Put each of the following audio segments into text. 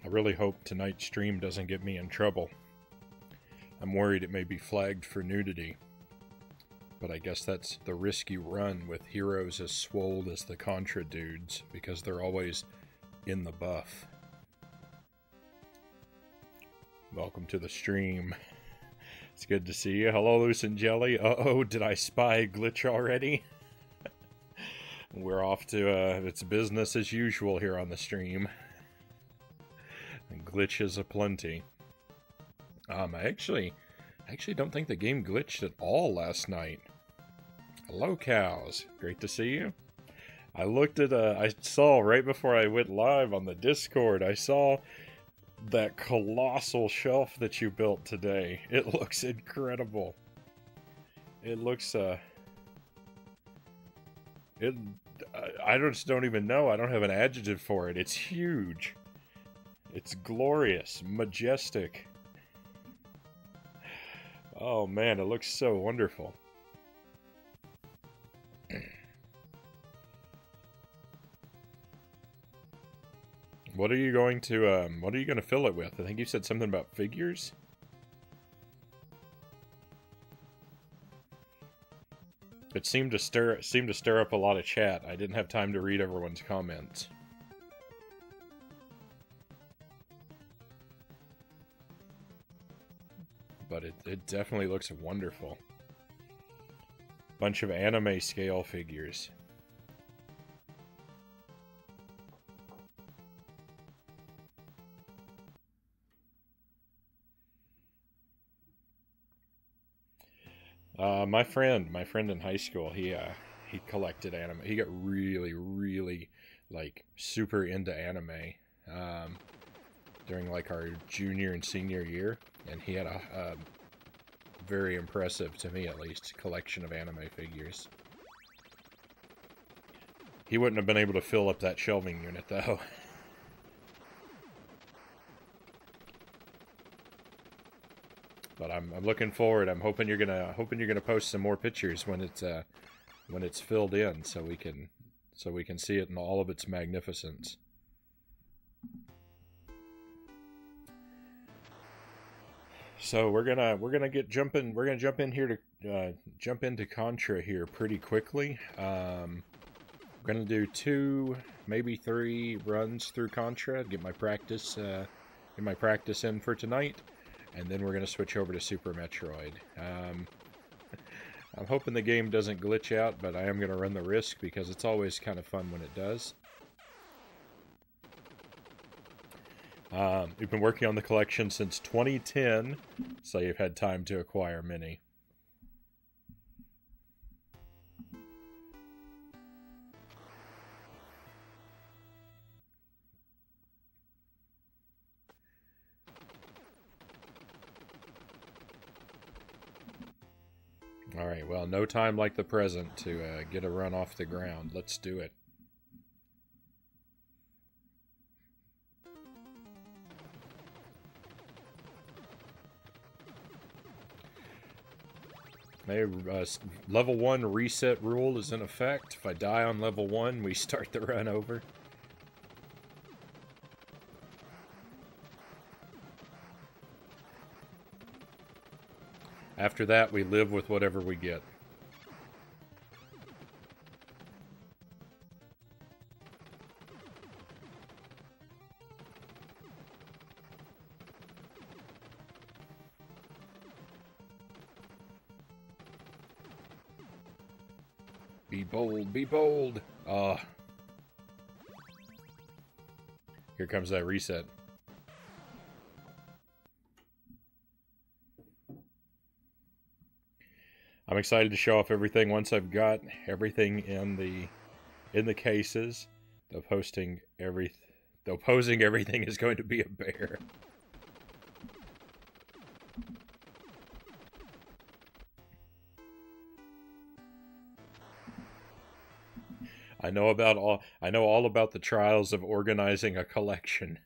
I really hope tonight's stream doesn't get me in trouble. I'm worried it may be flagged for nudity. But I guess that's the risk you run with heroes as swole as the Contra dudes, because they're always in the buff. Welcome to the stream. It's good to see you. Hello, Loose and Jelly. Uh-oh, did I spy a glitch already? We're off to, it's business as usual here on the stream. And glitches aplenty. I actually don't think the game glitched at all last night. Hello, cows. Great to see you. I looked at, I saw right before I went live on the Discord, I saw that colossal shelf that you built today. It looks incredible. It looks, I just don't even know. I don't have an adjective for it. It's huge. It's glorious, majestic. Oh man, it looks so wonderful. What are you going to fill it with? I think you said something about figures? It seemed to stir up a lot of chat. I didn't have time to read everyone's comments. But it definitely looks wonderful. Bunch of anime scale figures. My friend in high school, he collected anime. He got really like super into anime during like our junior and senior year, and he had a very impressive, to me at least, collection of anime figures. He wouldn't have been able to fill up that shelving unit though. But I'm looking forward. I'm hoping you're gonna post some more pictures when it's filled in, so we can see it in all of its magnificence. So we're gonna jump into Contra here pretty quickly. We're gonna do 2, maybe 3 runs through Contra to get my practice in for tonight. And then we're going to switch over to Super Metroid. I'm hoping the game doesn't glitch out, but I am going to run the risk because it's always kind of fun when it does. We've been working on the collection since 2010, so you've had time to acquire many. Alright, well, no time like the present to get a run off the ground. Let's do it. Level 1 reset rule is in effect. If I die on level 1, we start the run over. After that, we live with whatever we get. Be bold, be bold! Ah. Here comes that reset. I'm excited to show off everything once I've got everything in the cases. Though posing everything is going to be a bear. I know all about the trials of organizing a collection.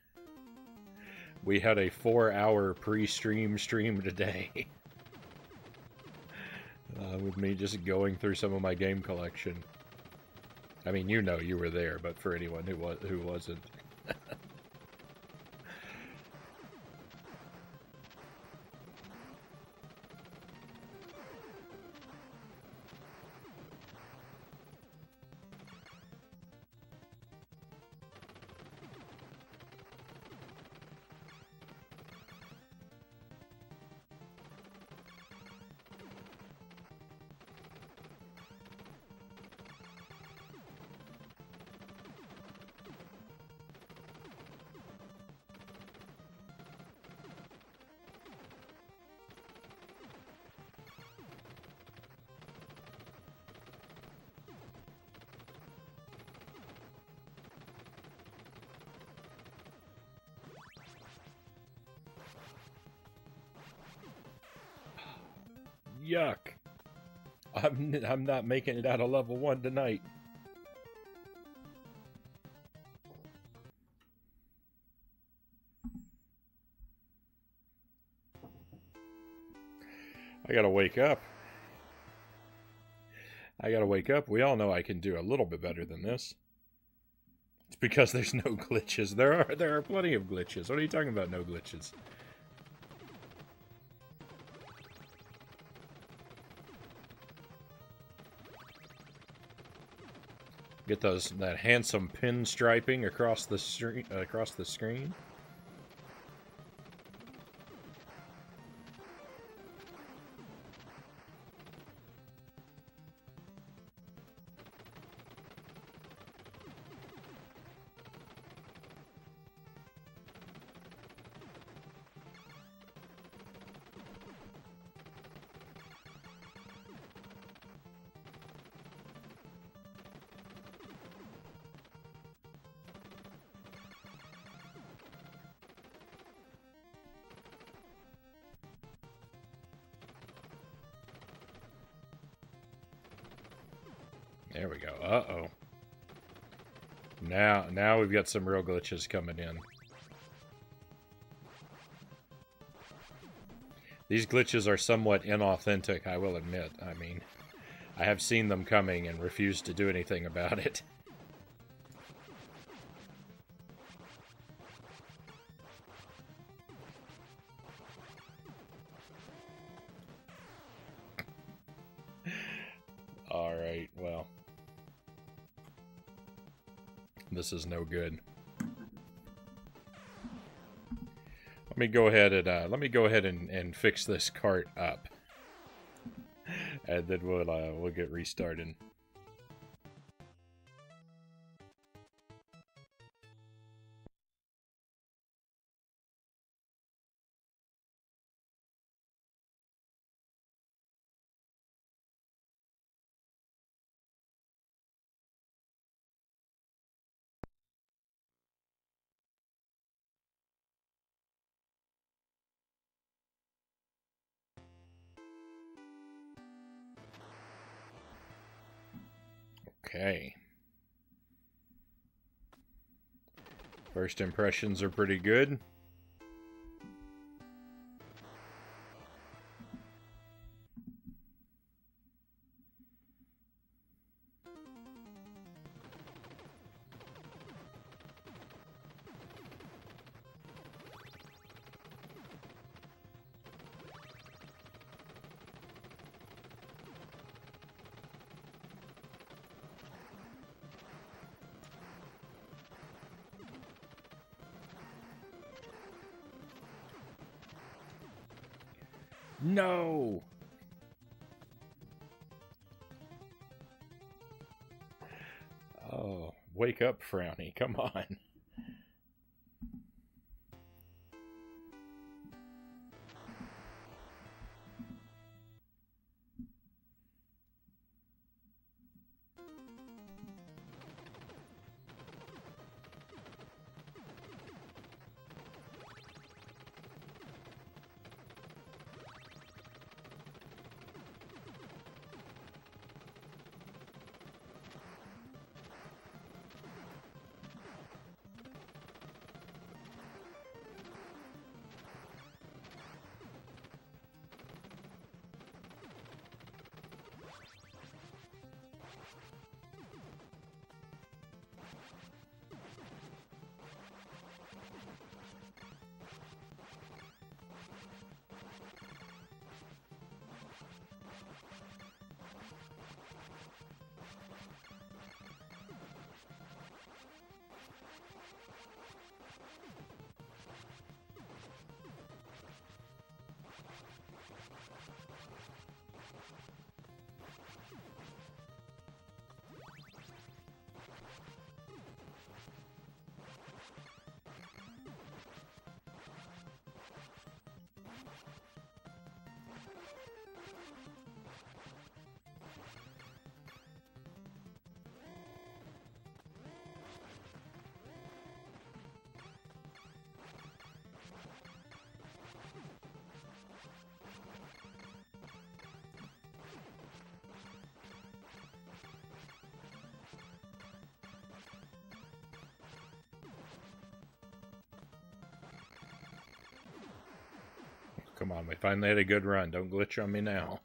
We had a 4-hour pre-stream stream today. With me just going through some of my game collection. I mean, you know you were there, but for anyone who wasn't. Yuck. I'm not making it out of level 1 tonight. I gotta wake up. We all know I can do a little bit better than this. It's because there's no glitches. There are plenty of glitches. What are you talking about, no glitches? Get that handsome pinstriping across the screen. There we go. Uh-oh. Now we've got some real glitches coming in. These glitches are somewhat inauthentic, I will admit. I mean, I have seen them coming and refused to do anything about it. Alright, well. This is no good. Let me go ahead and fix this cart up. And then we'll get restarted. Okay. First impressions are pretty good. No! Oh, wake up, Frownie. Come on. come on. We finally had a good run. Don't glitch on me now.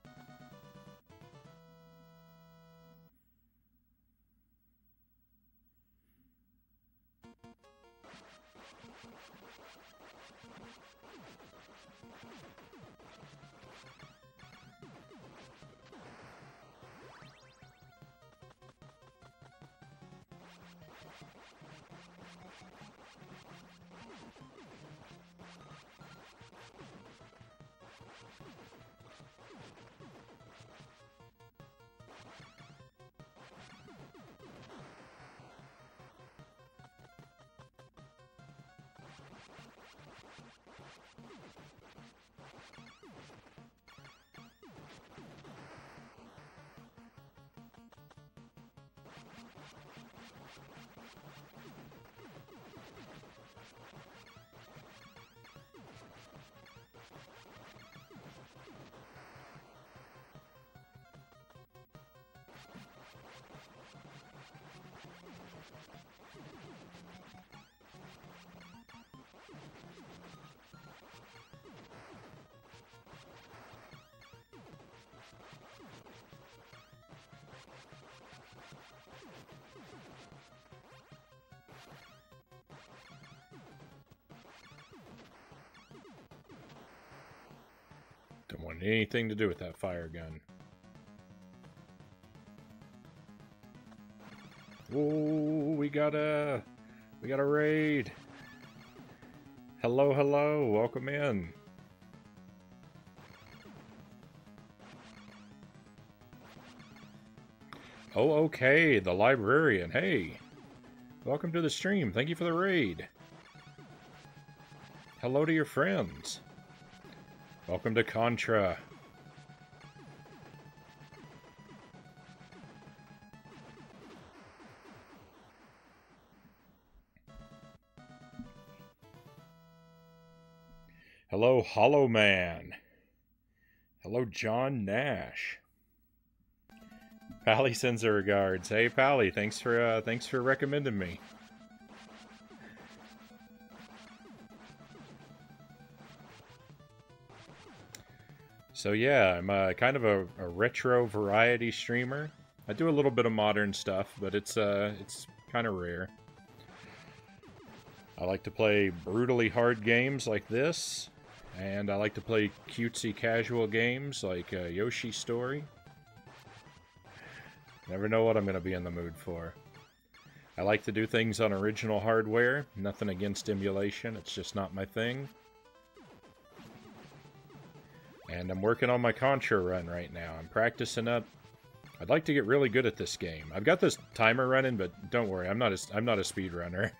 Don't want anything to do with that fire gun. Oh, we got a raid. Hello, hello, welcome in. Oh, okay, the librarian. Hey, welcome to the stream. Thank you for the raid. Hello to your friends. Welcome to Contra. Hello, Hollow Man. Hello, John Nash. Pally sends her regards. Hey, Pally, thanks for recommending me. So yeah, I'm kind of a retro variety streamer. I do a little bit of modern stuff, but it's kind of rare. I like to play brutally hard games like this, and I like to play cutesy casual games like Yoshi's Story. Never know what I'm going to be in the mood for. I like to do things on original hardware. Nothing against emulation, it's just not my thing. And I'm working on my Contra run right now. I'm practicing up. I'd like to get really good at this game. I've got this timer running, but don't worry, I'm not a speedrunner.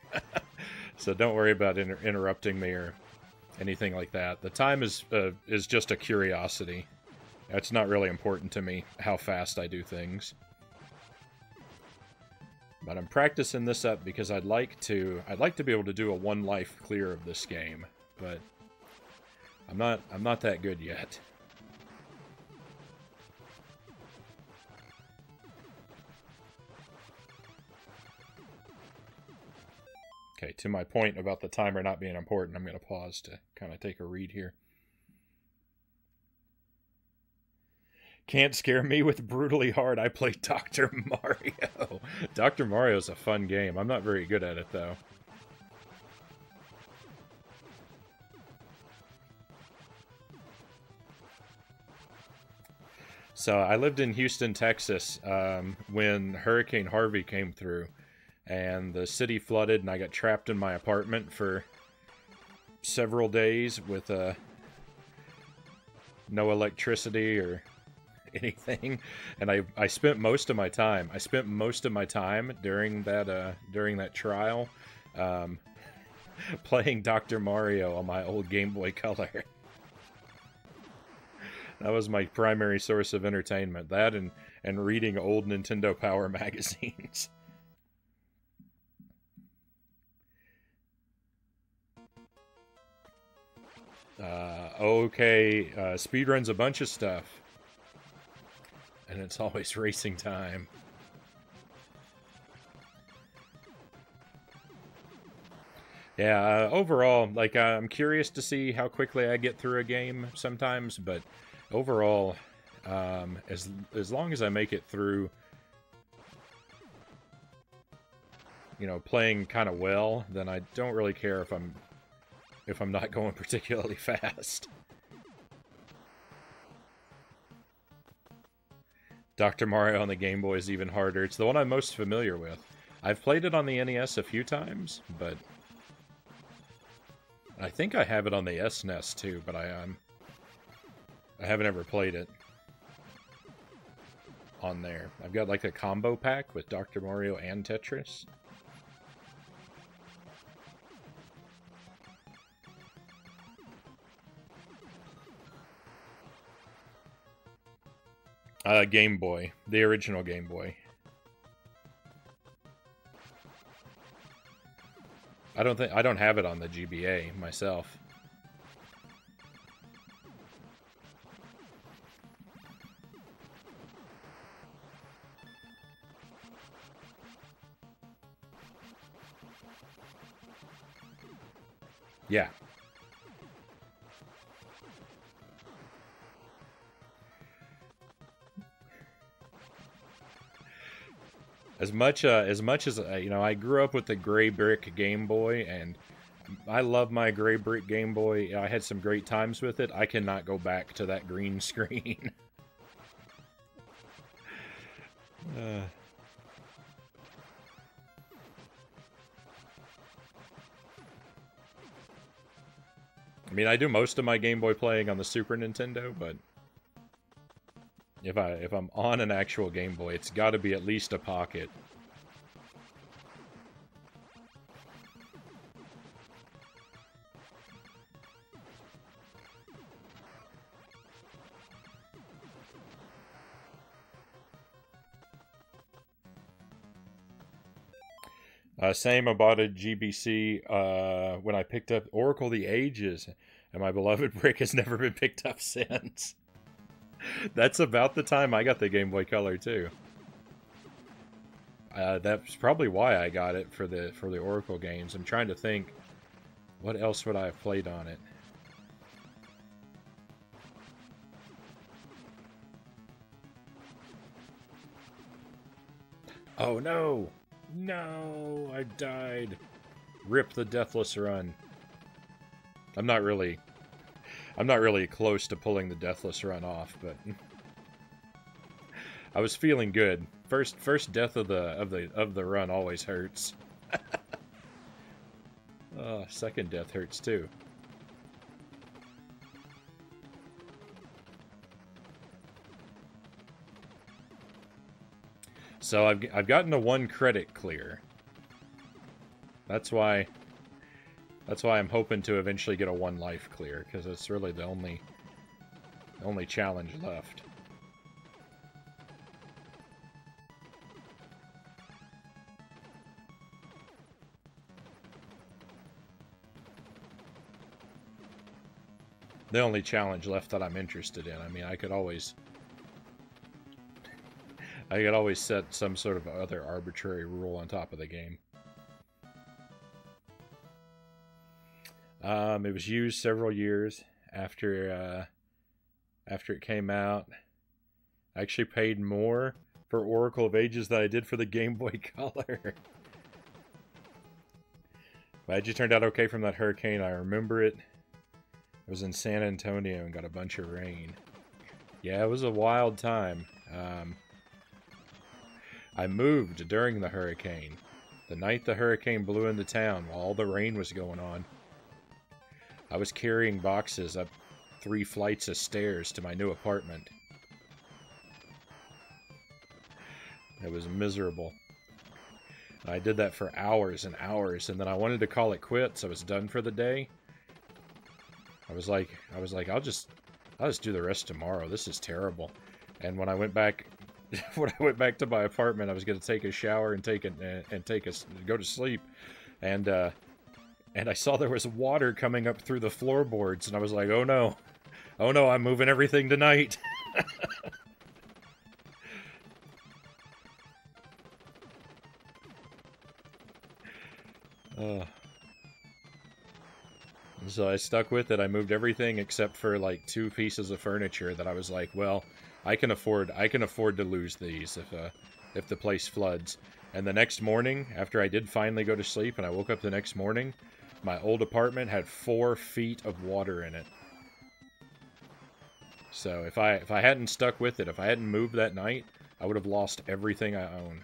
So don't worry about interrupting me or anything like that. The time is just a curiosity. It's not really important to me how fast I do things. But I'm practicing this up because I'd like to be able to do a one life clear of this game, but I'm not that good yet. Okay, to my point about the timer not being important, I'm going to pause to kind of take a read here. Can't scare me with brutally hard. I play Dr. Mario. Dr. Mario's a fun game. I'm not very good at it, though. So I lived in Houston, Texas, when Hurricane Harvey came through, and the city flooded, and I got trapped in my apartment for several days with no electricity or anything. And I spent most of my time. I spent most of my time during that trial, playing Dr. Mario on my old Game Boy Color. That was my primary source of entertainment. That and reading old Nintendo Power magazines. Okay, speedrun's a bunch of stuff. And it's always racing time. Yeah, overall, like, I'm curious to see how quickly I get through a game sometimes, but overall, as long as I make it through, you know, playing kind of well, then I don't really care if I'm not going particularly fast. Dr. Mario on the Game Boy is even harder. It's the one I'm most familiar with. I've played it on the NES a few times, but I think I have it on the SNES too, but I haven't ever played it on there. I've got like a combo pack with Dr. Mario and Tetris. Game Boy. The original Game Boy. I don't have it on the GBA myself. Yeah. As much as you know, I grew up with the gray brick Game Boy, and I love my gray brick Game Boy. I had some great times with it. I cannot go back to that green screen. I mean, I do most of my Game Boy playing on the Super Nintendo, but if I'm on an actual Game Boy, it's got to be at least a Pocket. Same, I bought a GBC when I picked up Oracle the Ages, and my beloved brick has never been picked up since. That's about the time I got the Game Boy Color too. That's probably why I got it for the Oracle games. I'm trying to think, what else would I have played on it? Oh no! No! I died! Rip the Deathless Run. I'm not really close to pulling the Deathless Run off, but I was feeling good. First death of the run always hurts. Second death hurts too. So I've gotten a 1 credit clear. That's why I'm hoping to eventually get a 1 life clear, because it's really the only challenge left. The only challenge left that I'm interested in. I mean, I could always set some sort of other arbitrary rule on top of the game. It was used several years after it came out. I actually paid more for Oracle of Ages than I did for the Game Boy Color. But it just turned out okay from that hurricane. I remember it. I was in San Antonio and got a bunch of rain. Yeah, it was a wild time. I moved during the hurricane. The night the hurricane blew into town while all the rain was going on. I was carrying boxes up 3 flights of stairs to my new apartment. It was miserable. I did that for hours and hours, and then I wanted to call it quits. I was done for the day. I was like, I'll just do the rest tomorrow. This is terrible. And when I went back, to my apartment, I was going to take a shower and go to sleep, and I saw there was water coming up through the floorboards, and I was like, oh no, I'm moving everything tonight. So I stuck with it. I moved everything except for like 2 pieces of furniture that I was like, well, I can afford to lose these if the place floods. And the next morning, after I did finally go to sleep and I woke up the next morning, my old apartment had 4 feet of water in it. So if I hadn't stuck with it, if I hadn't moved that night, I would have lost everything I own.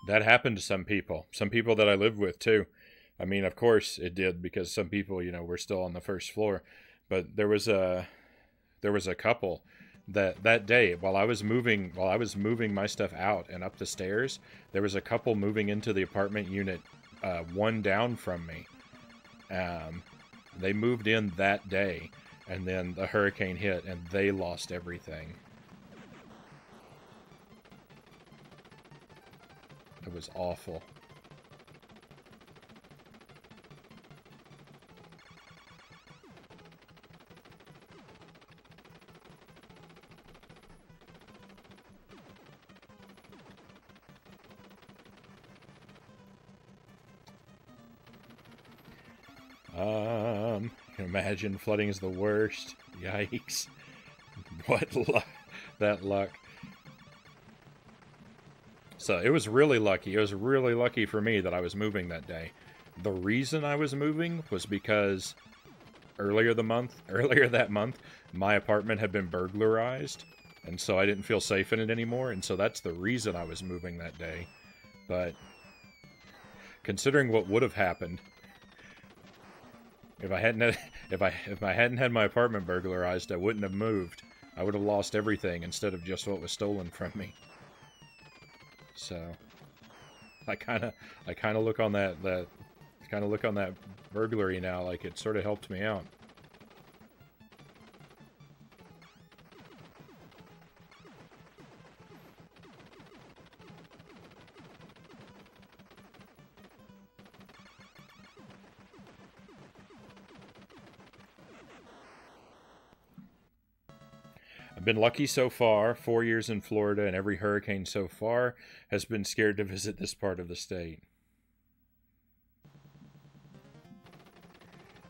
That happened to some people. Some people that I lived with, too. I mean, of course it did, because some people, you know, were still on the first floor. But there was a couple that day while I was moving my stuff out and up the stairs, there was a couple moving into the apartment unit one down from me. They moved in that day, and then the hurricane hit, and they lost everything. It was awful. Imagine flooding is the worst. Yikes. What luck. That luck. So it was really lucky. It was really lucky for me that I was moving that day. The reason I was moving was because earlier that month, my apartment had been burglarized, and so I didn't feel safe in it anymore, and so that's the reason I was moving that day. But considering what would have happened if I hadn't had my apartment burglarized, I wouldn't have moved. I would have lost everything instead of just what was stolen from me. So I kind of look on that burglary now like it sort of helped me out. Been lucky so far, 4 years in Florida, and every hurricane so far has been scared to visit this part of the state.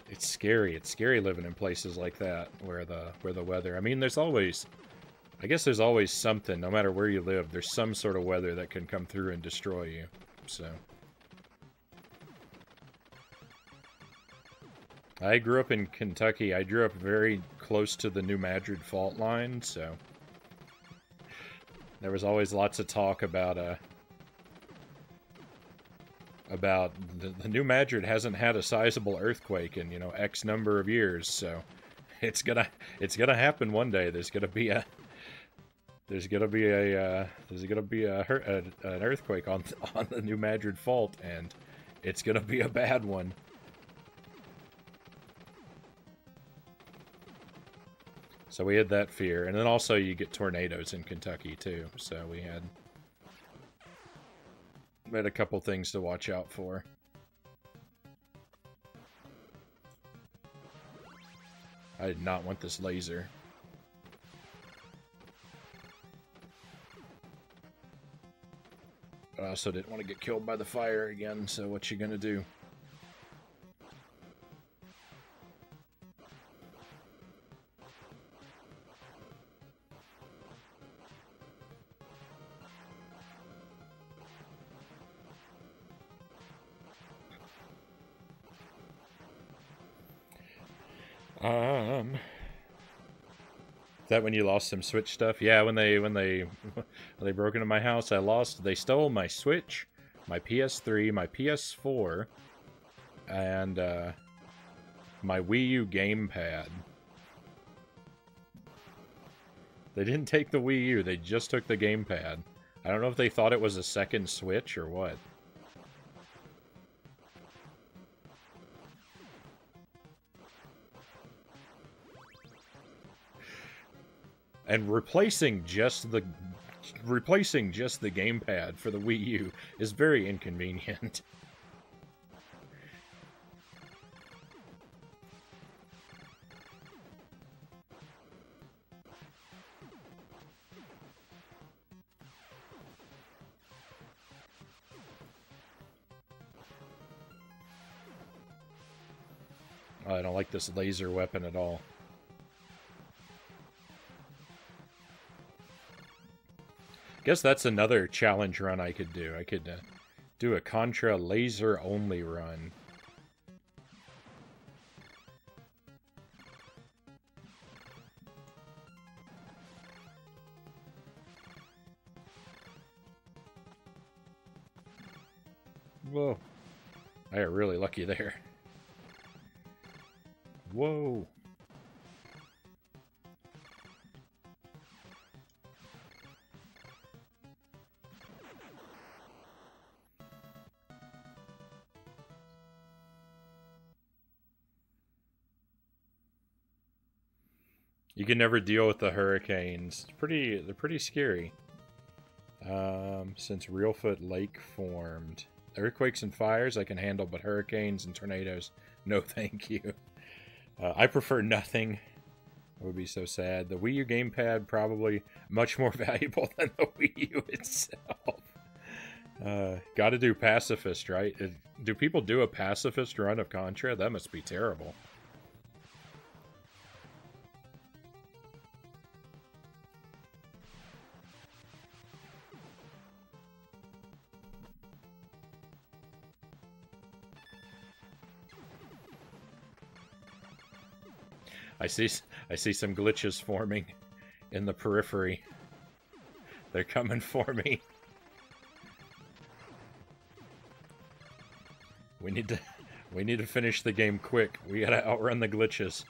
It's scary. It's scary living in places like that where the weather. I mean, there's always something. No matter where you live, there's some sort of weather that can come through and destroy you. So I grew up in Kentucky. I grew up very close to the New Madrid fault line, so there was always lots of talk about the New Madrid hasn't had a sizable earthquake in, you know, X number of years, so it's gonna happen one day. There's gonna be an earthquake on the New Madrid fault, and it's gonna be a bad one. So we had that fear. And then also you get tornadoes in Kentucky, too. So we had a couple things to watch out for. I did not want this laser. But I also didn't want to get killed by the fire again, so what you gonna do? Is that when you lost some Switch stuff? Yeah, when they broke into my house, they stole my Switch, my PS3, my PS4, and my Wii U gamepad. They didn't take the Wii U, they just took the gamepad. I don't know if they thought it was a second Switch or what. And replacing just the gamepad for the Wii U is very inconvenient. Oh, I don't like this laser weapon at all. Guess that's another challenge run I could do. I could do a Contra laser-only run. Whoa. I got really lucky there. Whoa. You can never deal with the hurricanes. They're pretty scary. Since Reelfoot Lake formed. Earthquakes and fires I can handle, but hurricanes and tornadoes, no thank you. I prefer nothing. It would be so sad. The Wii U gamepad probably much more valuable than the Wii U itself. Gotta do pacifist, right? Do people do a pacifist run of Contra? That must be terrible. I see some glitches forming in the periphery. They're coming for me. We need to finish the game quick. We gotta outrun the glitches.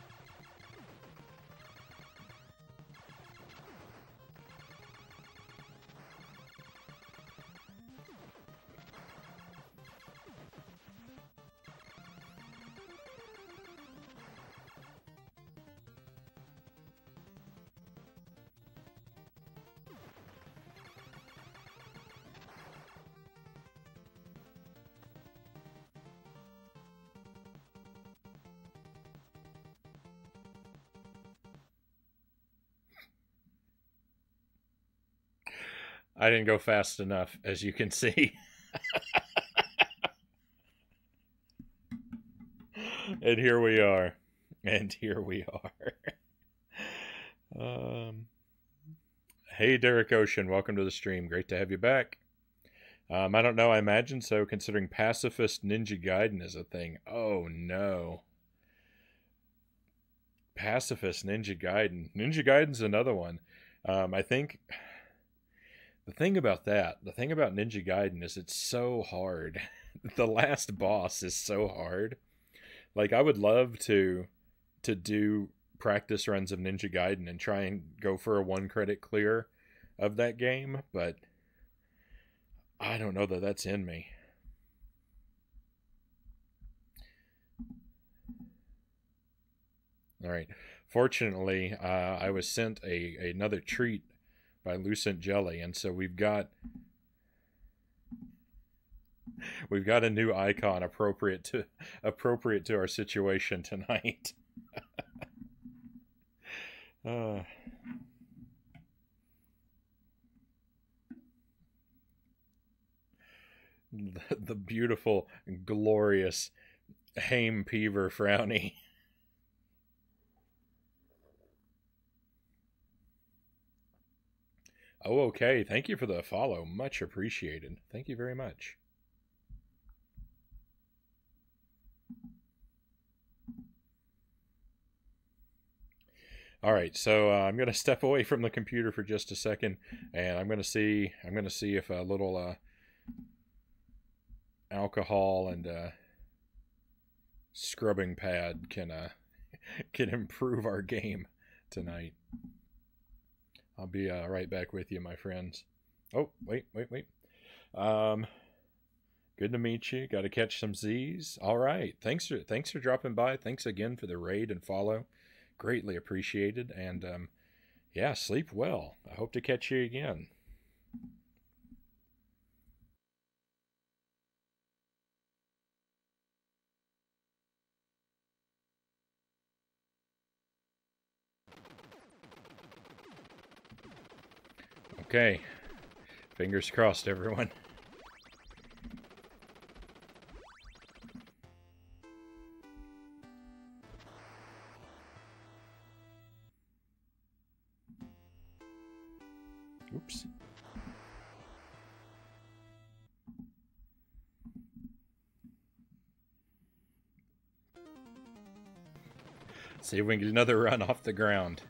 I didn't go fast enough, as you can see. And here we are. And here we are. Hey, Derek Ocean, welcome to the stream. Great to have you back. I don't know, I imagine so, considering Pacifist Ninja Gaiden is a thing. Oh, no. Pacifist Ninja Gaiden. Ninja Gaiden's another one. I think... The thing about Ninja Gaiden is it's so hard. The last boss is so hard. Like, I would love to do practice runs of Ninja Gaiden and try and go for a 1-credit clear of that game, but I don't know that that's in me. All right. Fortunately, I was sent another treat by Lucent Jelly, and so we've got a new icon appropriate to our situation tonight. The beautiful, glorious Haim Peaver Frownie. Oh, okay. Thank you for the follow. Much appreciated. Thank you very much. All right, so I'm going to step away from the computer for just a second, and I'm going to see if a little alcohol and scrubbing pad can improve our game tonight. I'll be right back with you, my friends. Oh, wait. Good to meet you. Got to catch some Z's. All right. Thanks for dropping by. Thanks again for the raid and follow. Greatly appreciated. And yeah, sleep well. I hope to catch you again. Okay. Fingers crossed, everyone. Oops. See if we can get another run off the ground.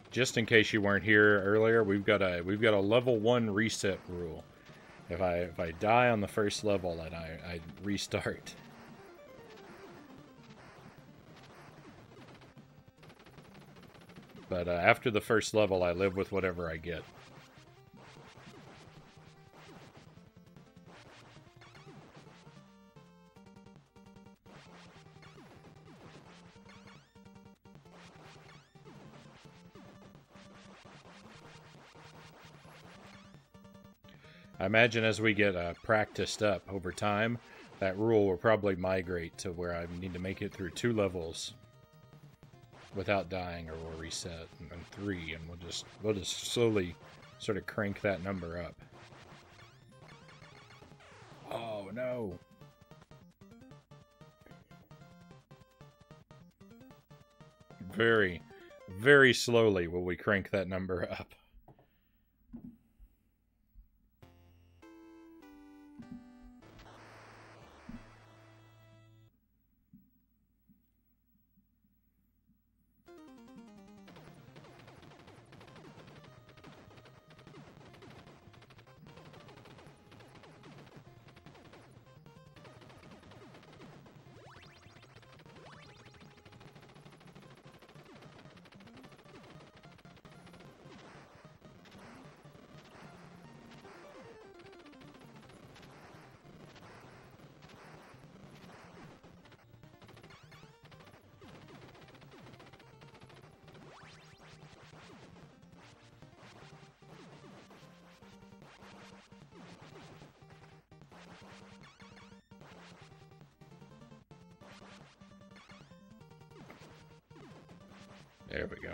Just in case you weren't here earlier, we've got a level 1 reset rule. If I die on the first level, then I restart. But after the first level, I live with whatever I get. I imagine as we get practiced up over time, that rule will probably migrate to where I need to make it through 2 levels without dying, or we'll reset, and 3, and we'll just slowly sort of crank that number up. Oh no! Very, very slowly will we crank that number up. There we go.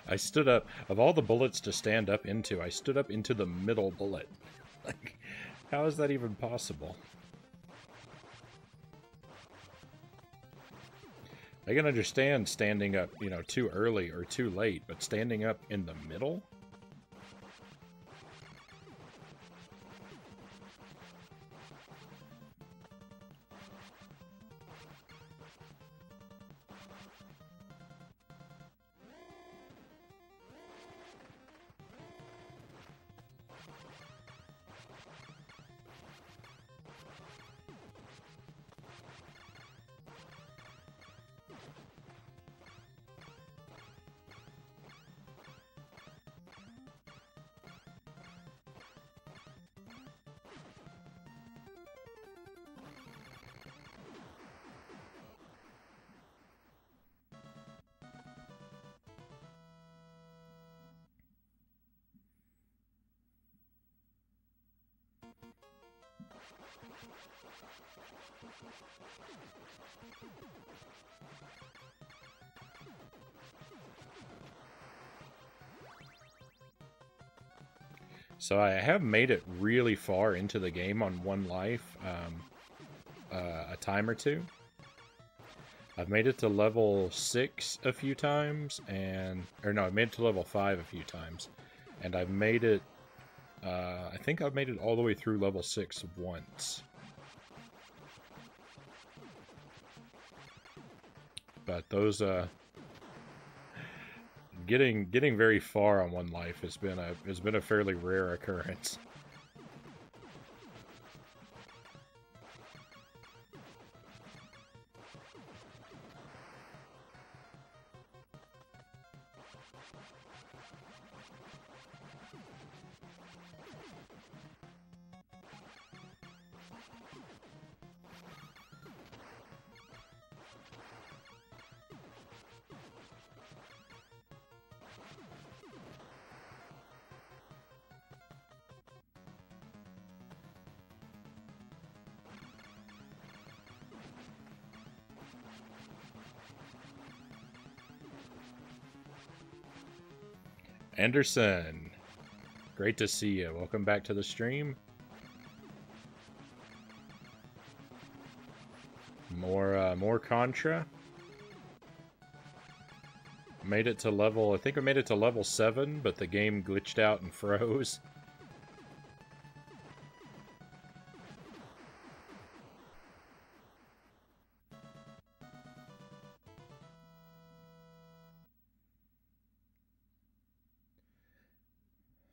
I stood up, of all the bullets to stand up into, I stood up into the middle bullet. Like, how is that even possible? I can understand standing up, you know, too early or too late, but standing up in the middle? So I have made it really far into the game on 1 life, a time or two. I've made it to level 6 a few times, or no, I've made it to level 5 a few times. And I've made it, I think I've made it all the way through level 6 once. But those, getting very far on 1 life has been a fairly rare occurrence. Anderson, great to see you. Welcome back to the stream. More Contra. Made it to level, I think I made it to level 7, but the game glitched out and froze.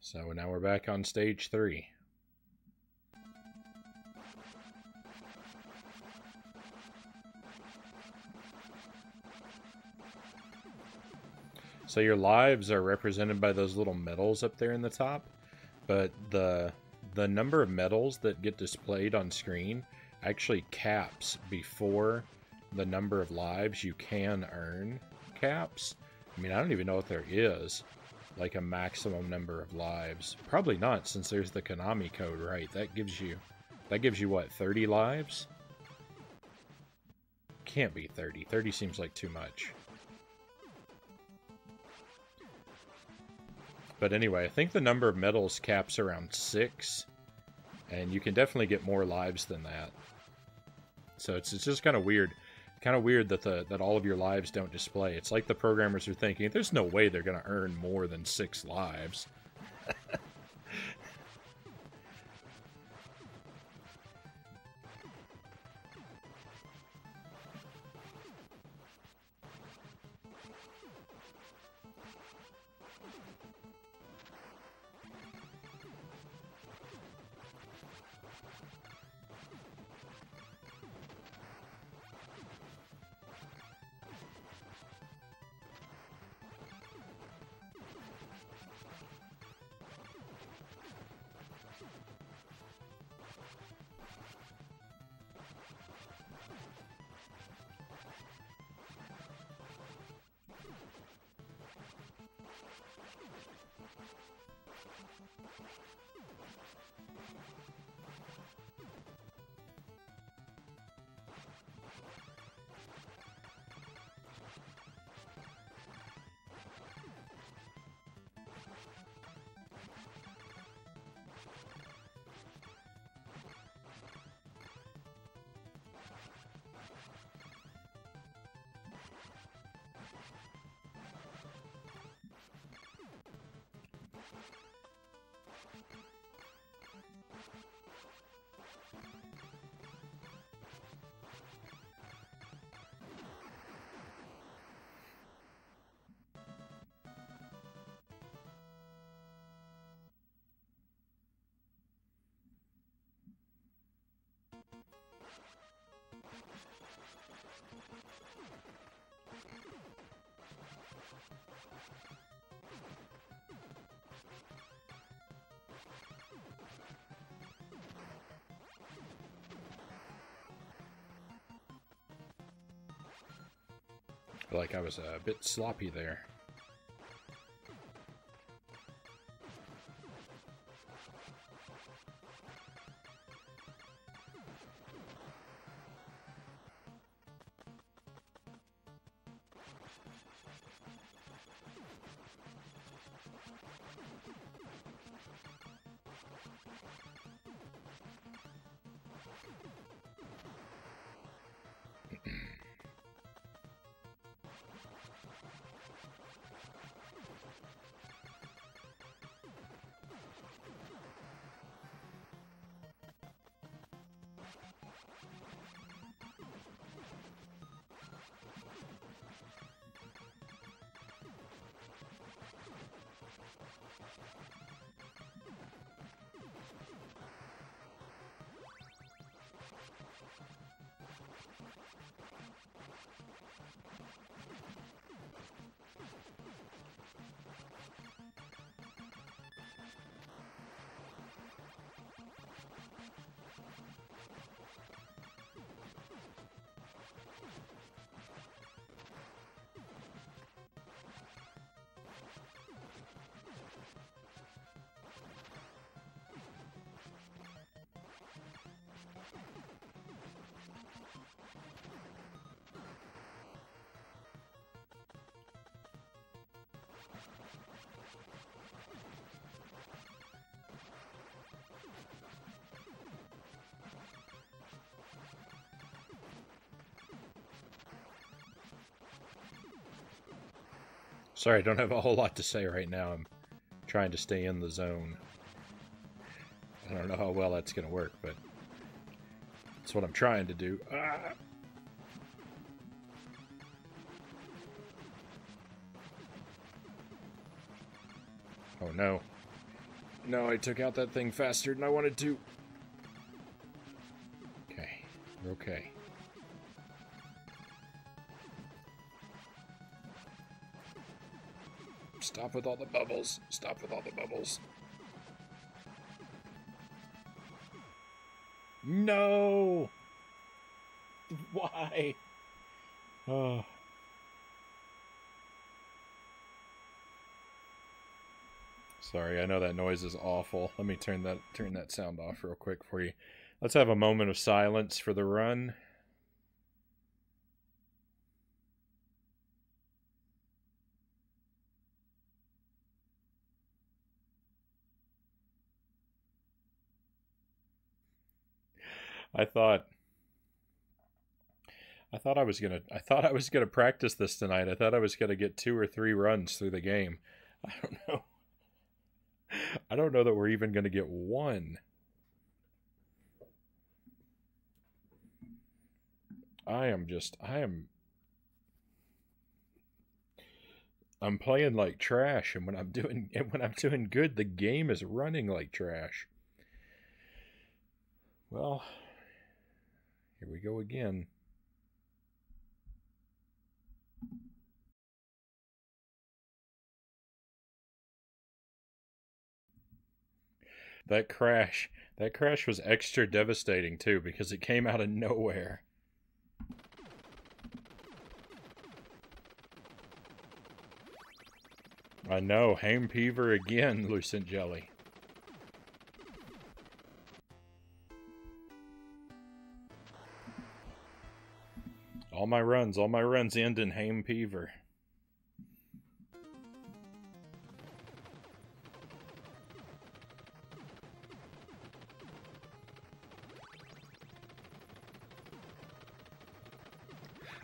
So now we're back on stage 3. So your lives are represented by those little medals up there in the top, but the number of medals that get displayed on screen actually caps before the number of lives you can earn caps. I mean, I don't even know if there is like a maximum number of lives. Probably not, since there's the Konami code, right? That gives you what, 30 lives? Can't be 30. 30 seems like too much. But anyway, I think the number of medals caps around 6, and you can definitely get more lives than that. So it's just kind of weird. Kind of weird that that all of your lives don't display. It's like the programmers are thinking, there's no way they're going to earn more than 6 lives. I feel like I was a bit sloppy there. Sorry, I don't have a whole lot to say right now. I'm trying to stay in the zone. I don't know how well that's going to work, but that's what I'm trying to do. Ah! Oh no. No, I took out that thing faster than I wanted to. Okay, we're okay. Stop with all the bubbles. Stop with all the bubbles. No! Why? Oh. Sorry, I know that noise is awful. Let me turn that sound off real quick for you. Let's have a moment of silence for the run. I thought I was gonna practice this tonight. I thought I was gonna get 2 or 3 runs through the game. I don't know. I don't know that we're even gonna get 1. I'm playing like trash, and when I'm doing good, the game is running like trash. Well, here we go again. That crash was extra devastating too because it came out of nowhere. I know, Hame Peaver again, Lucent Jelly. All my runs end in Hame Peaver.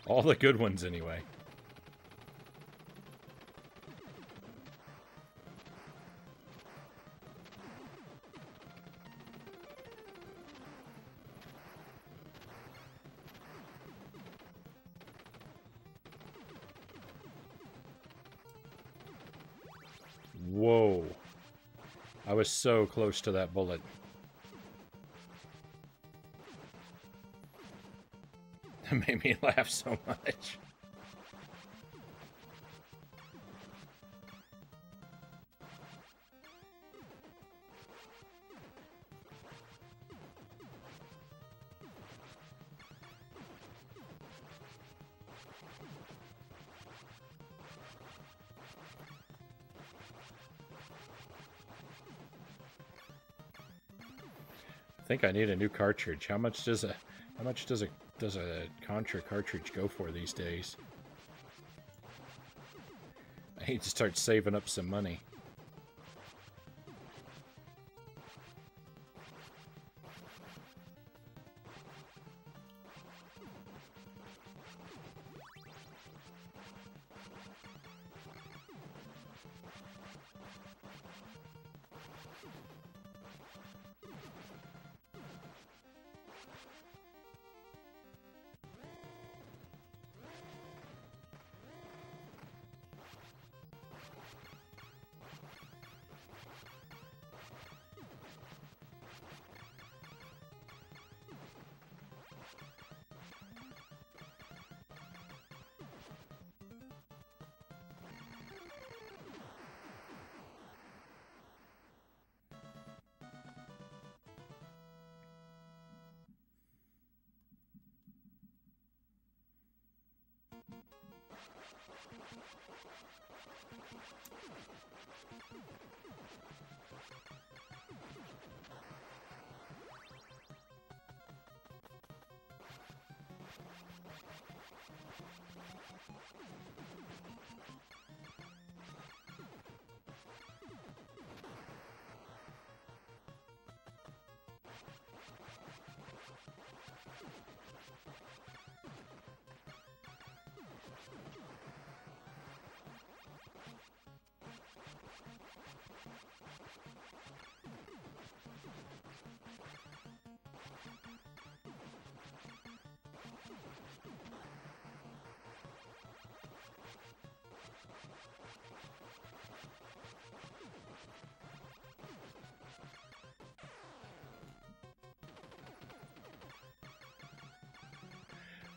All the good ones, anyway. Whoa. I was so close to that bullet. That made me laugh so much. I think I need a new cartridge. How much does a Contra cartridge go for these days? I need to start saving up some money.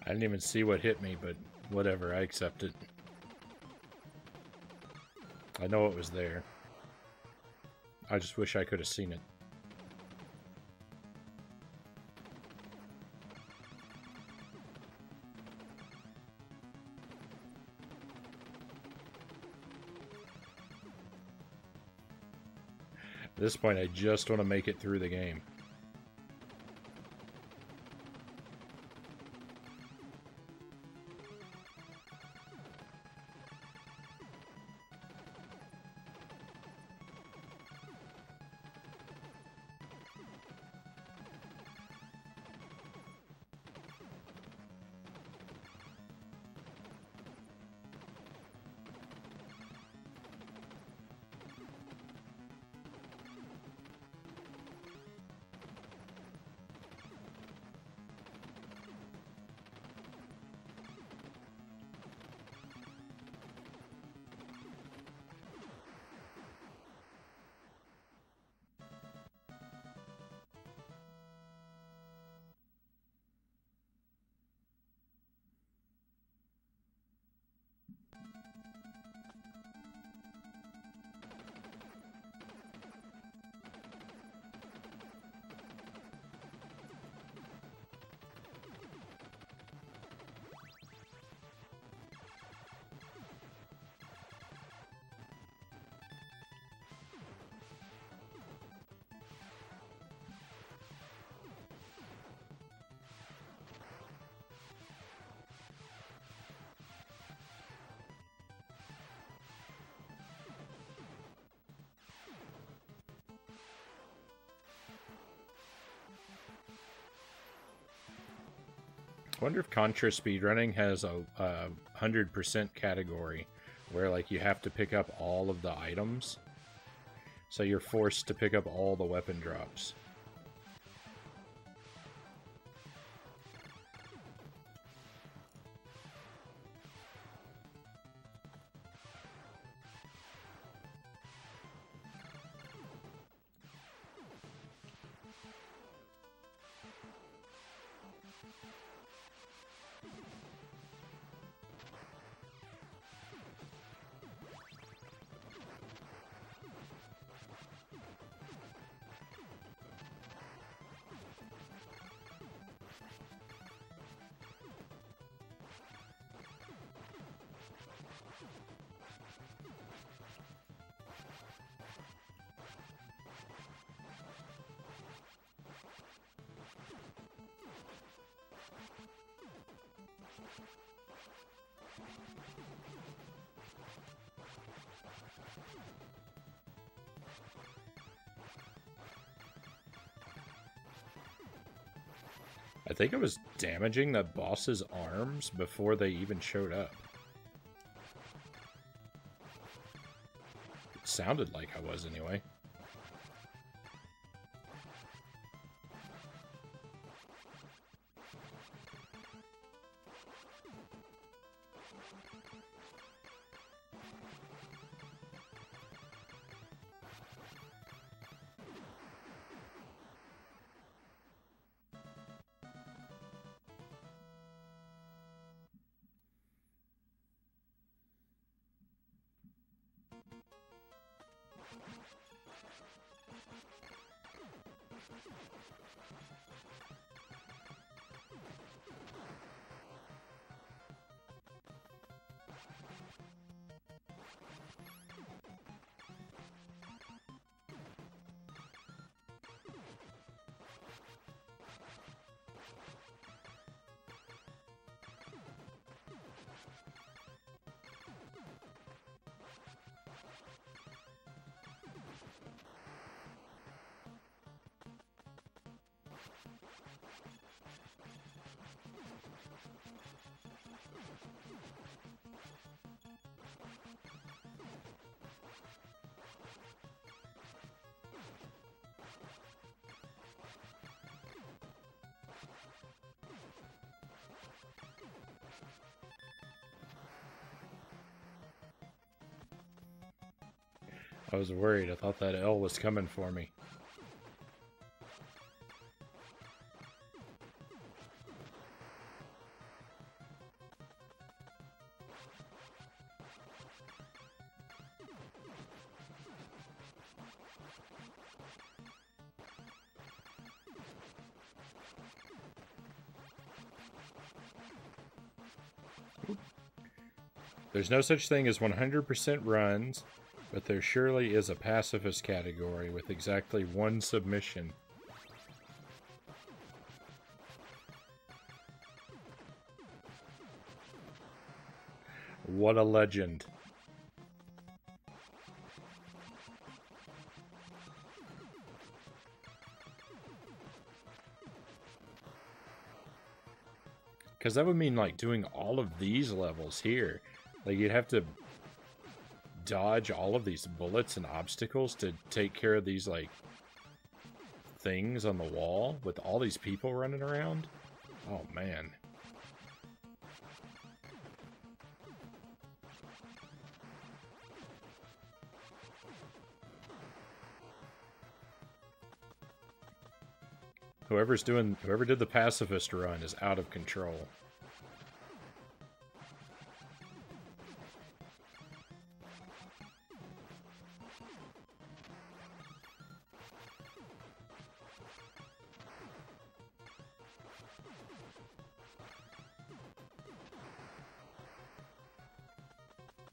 I didn't even see what hit me, but whatever, I accept it. I know it was there. I just wish I could have seen it. At this point, I just want to make it through the game. I wonder if Contra speedrunning has a 100% category where like you have to pick up all of the items, so you're forced to pick up all the weapon drops. I think I was damaging that boss's arms before they even showed up. It sounded like I was anyway. I was worried. I thought that L was coming for me. There's no such thing as 100% runs, but there surely is a pacifist category with exactly one submission. What a legend. Because that would mean, like, doing all of these levels here. Like, you'd have to dodge all of these bullets and obstacles to take care of these, like, things on the wall with all these people running around. Oh, man. Whoever did the pacifist run is out of control.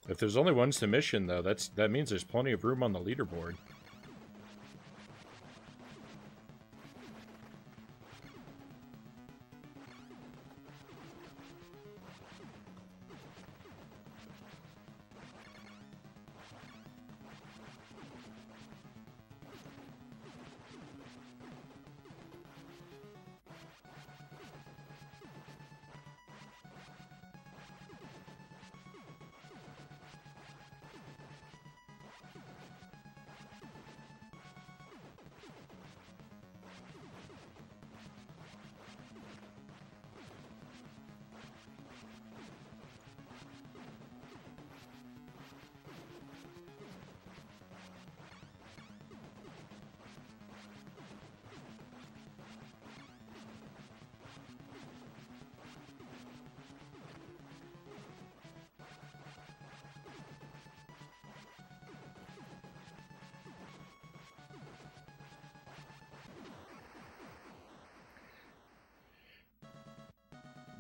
If there's only one submission, though, that means there's plenty of room on the leaderboard.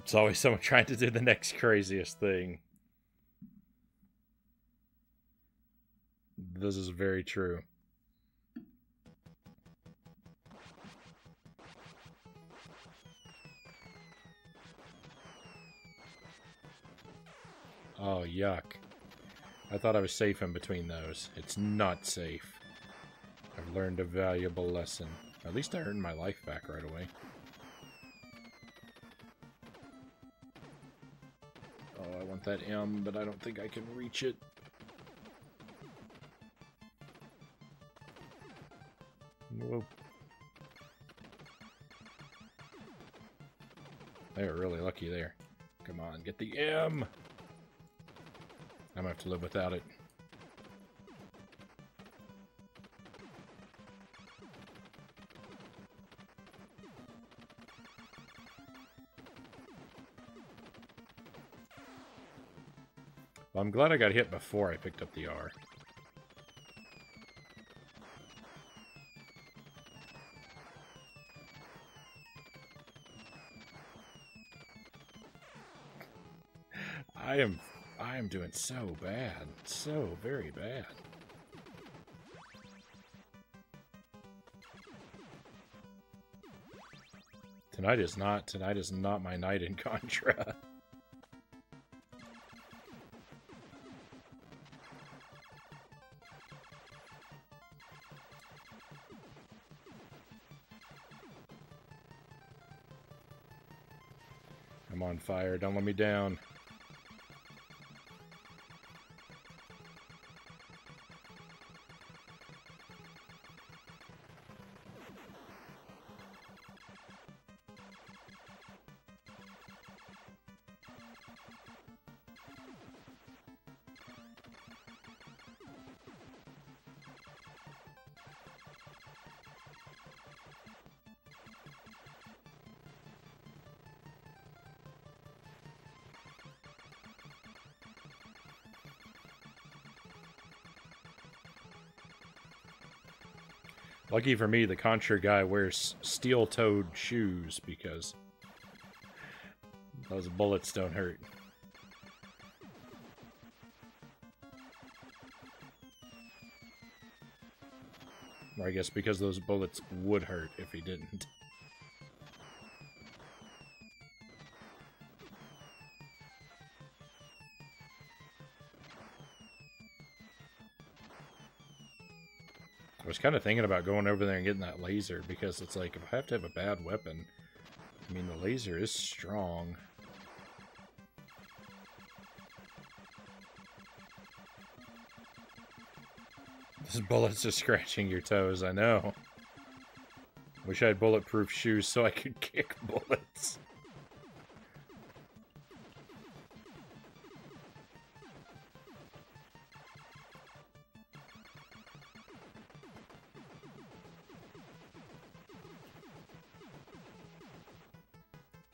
It's always someone trying to do the next craziest thing. This is very true. Oh, yuck. I thought I was safe in between those. It's not safe. I've learned a valuable lesson. At least I earned my life back right away. Oh, I want that M, but I don't think I can reach it. Whoa. They were really lucky there. Come on, get the M! I'm gonna have to live without it. Well, I'm glad I got hit before I picked up the R. I am doing so bad. So very bad. Tonight is not my night in Contra. I'm on fire, don't let me down. Lucky for me, the Contra guy wears steel-toed shoes because those bullets don't hurt. Or I guess because those bullets would hurt if he didn't. I was kind of thinking about going over there and getting that laser, because it's like, if I have to have a bad weapon, I mean, the laser is strong. This bullets are scratching your toes, I know. Wish I had bulletproof shoes so I could kick bullets.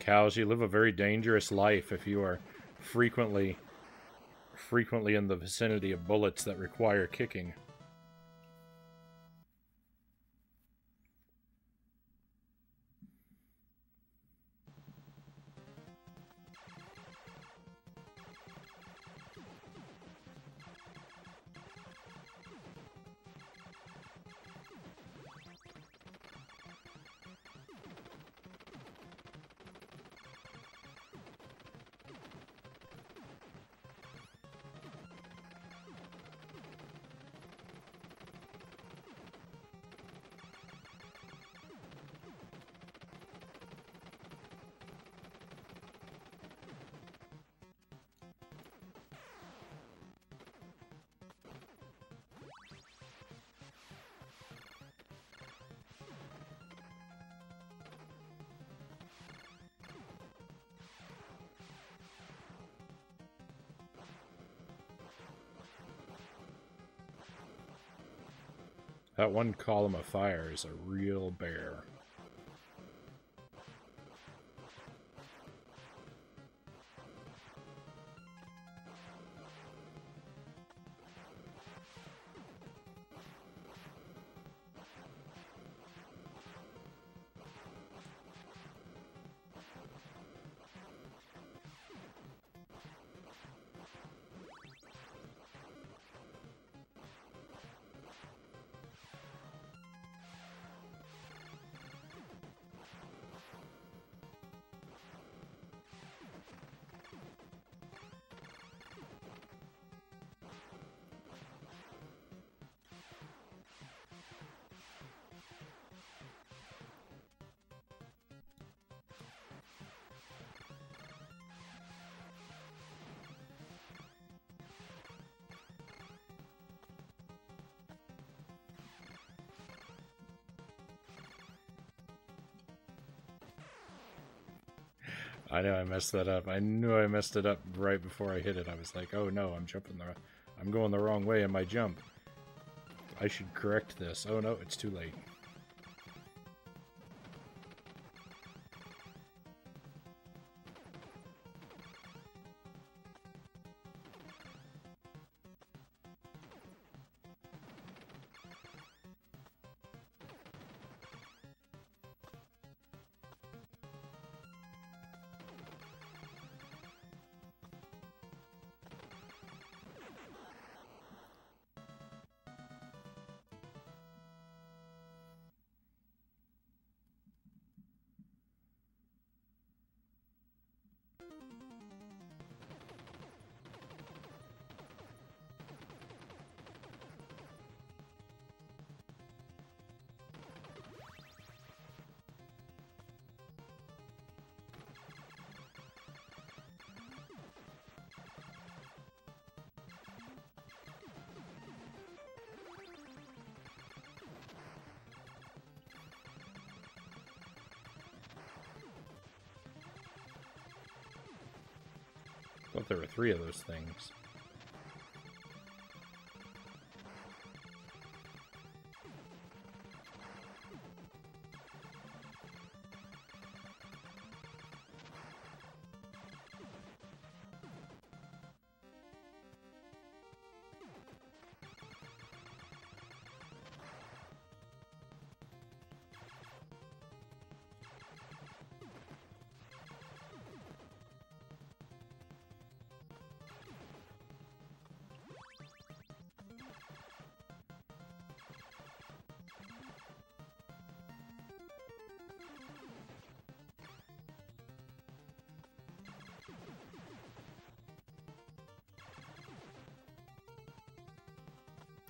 Cows, you live a very dangerous life if you are frequently in the vicinity of bullets that require kicking. That one column of fire is a real bear. I know I messed that up. I knew I messed it up right before I hit it. I was like, oh no, I'm going the wrong way in my jump. I should correct this. Oh no, it's too late. I thought there were 3 of those things.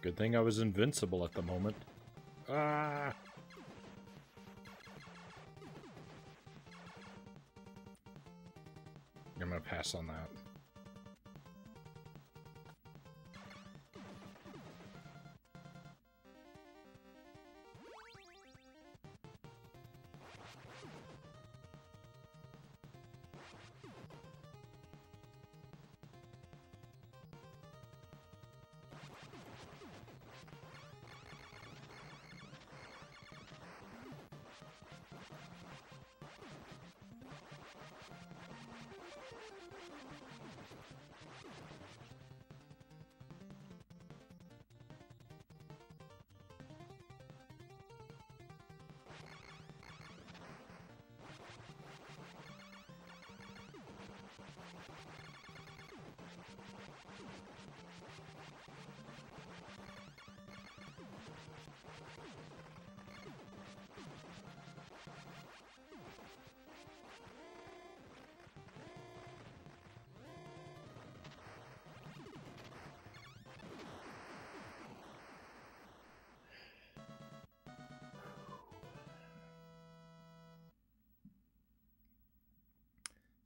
Good thing I was invincible at the moment. Ah! I'm gonna pass on that.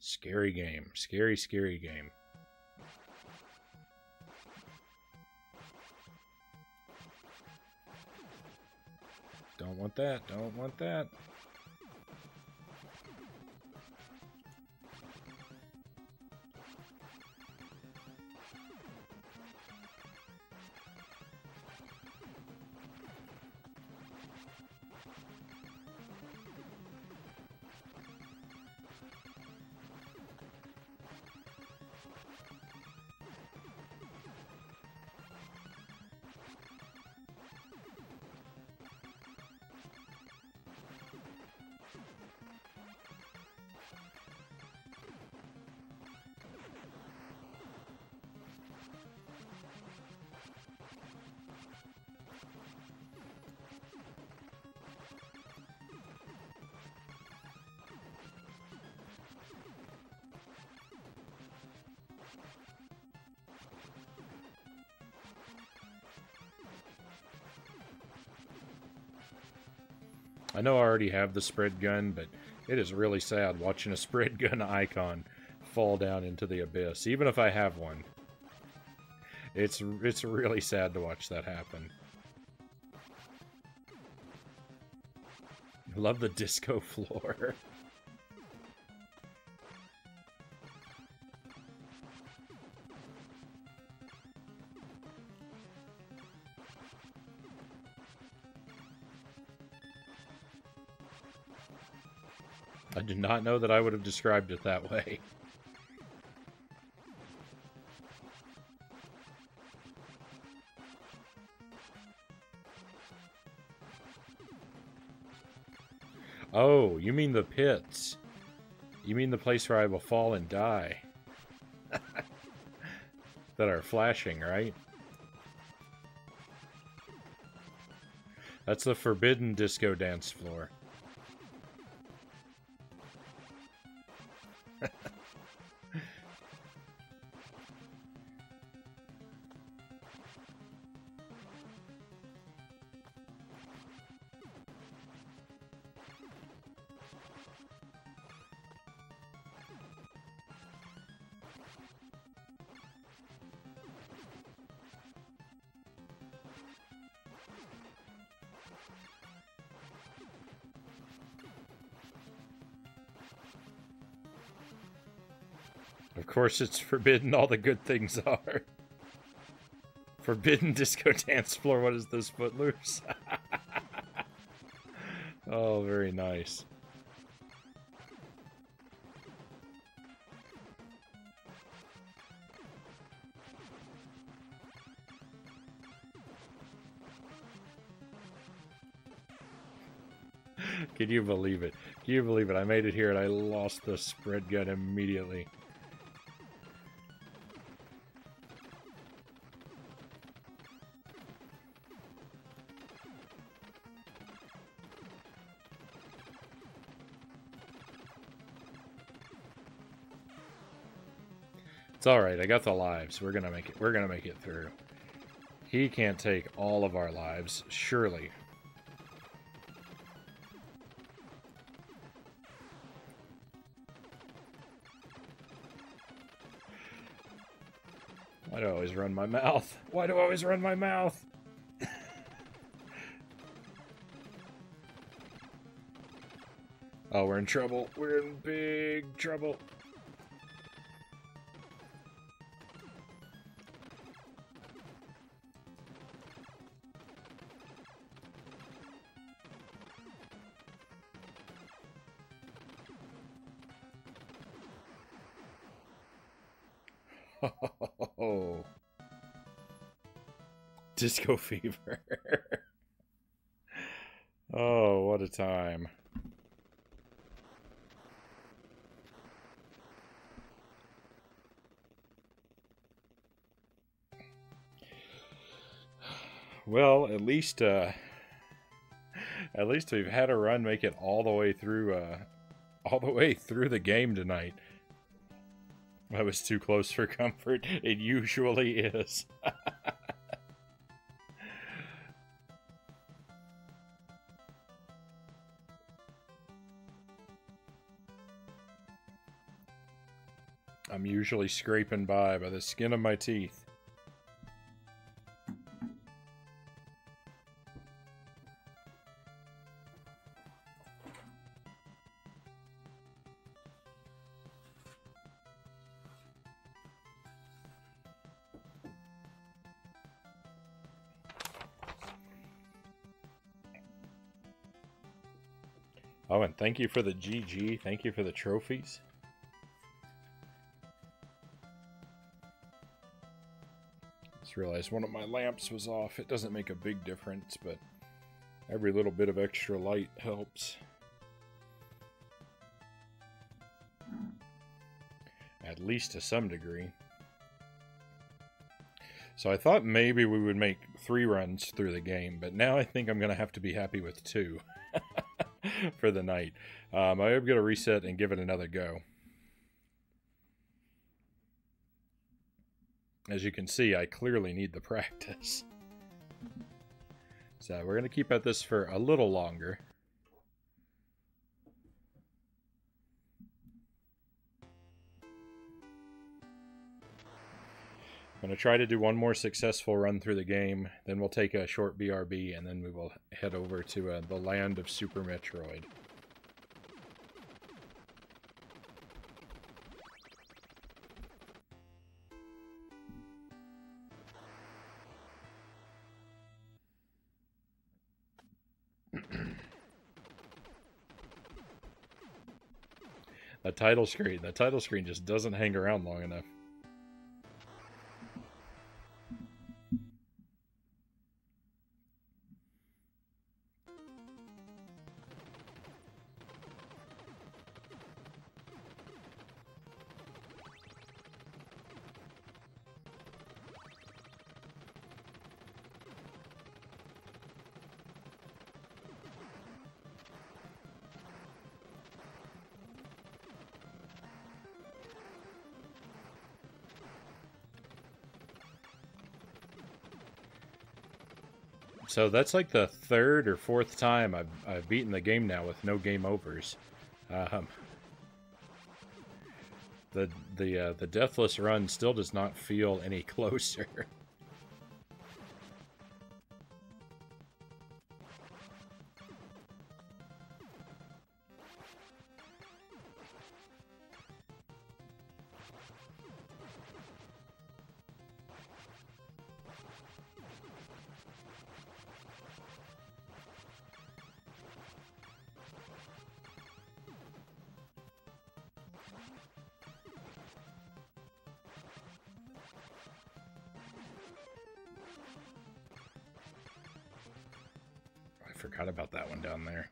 Scary game. Scary, scary game. Don't want that. Don't want that. I know I already have the spread gun, but it is really sad watching a spread gun icon fall down into the abyss, even if I have one. It's really sad to watch that happen. Love the disco floor. I did not know that I would have described it that way. Oh, you mean the pits. You mean the place where I will fall and die. That are flashing, right? That's the forbidden disco dance floor. Of course it's forbidden, all the good things are. Forbidden disco dance floor, what is this, Footloose? Oh, very nice. Can you believe it? Can you believe it? I made it here and I lost the spread gun immediately. It's all right. I got the lives. We're gonna make it. We're gonna make it through. He can't take all of our lives, surely. Why do I always run my mouth? Why do I always run my mouth? Oh, we're in trouble. We're in big trouble. Oh. Disco fever. Oh, what a time. Well, at least we've had a run make it all the way through the game tonight. I was too close for comfort. It usually is. I'm usually scraping by the skin of my teeth. Oh, and thank you for the GG. Thank you for the trophies. Just realized one of my lamps was off. It doesn't make a big difference, but every little bit of extra light helps. At least to some degree. So I thought maybe we would make 3 runs through the game, but now I think I'm going to have to be happy with 2. For the night. I'm going to reset and give it another go. As you can see, I clearly need the practice. So we're going to keep at this for a little longer. I'm going to try to do one more successful run through the game, then we'll take a short BRB, and then we will head over to the land of Super Metroid. That title screen just doesn't hang around long enough. So that's like the 3rd or 4th time I've beaten the game now with no game overs. The deathless run still does not feel any closer. Forgot about that one down there.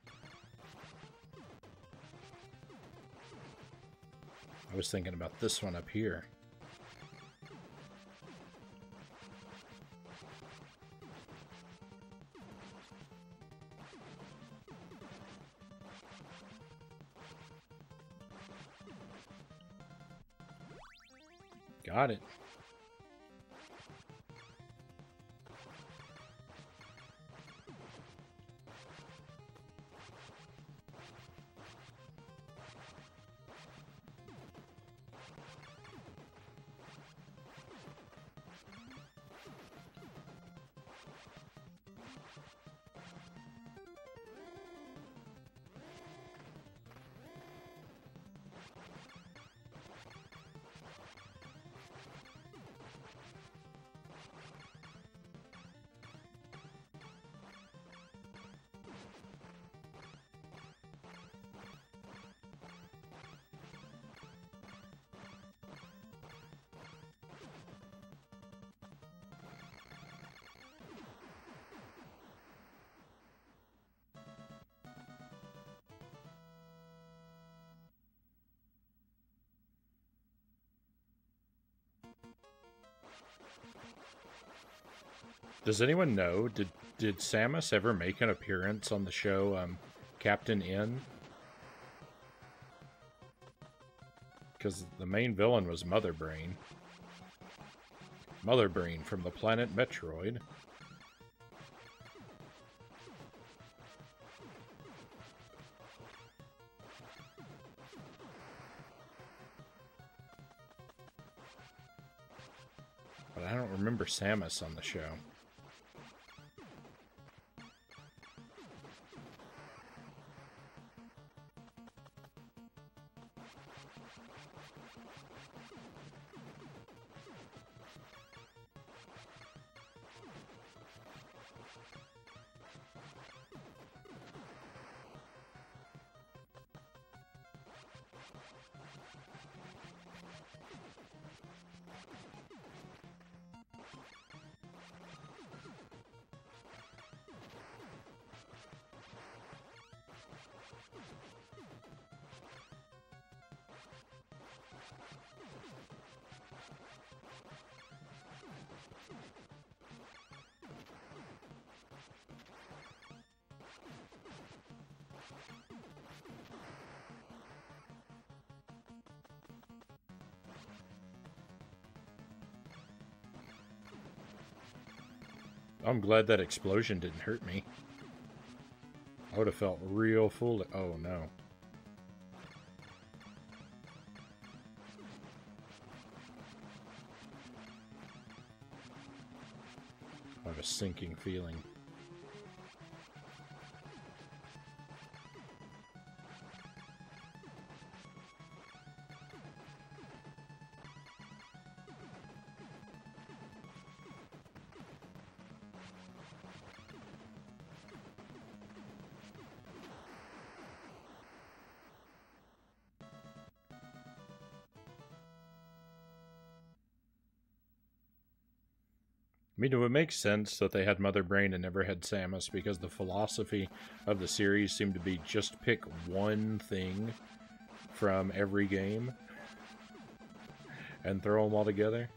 I was thinking about this one up here. Got it. Does anyone know, did Samus ever make an appearance on the show Captain N? Because the main villain was Mother Brain. Mother Brain from the planet Metroid. But I don't remember Samus on the show. I'm glad that explosion didn't hurt me. I would have felt real foolish. Oh no. I have a sinking feeling. I mean, it would make sense that they had Mother Brain and never had Samus, because the philosophy of the series seemed to be just pick one thing from every game and throw them all together.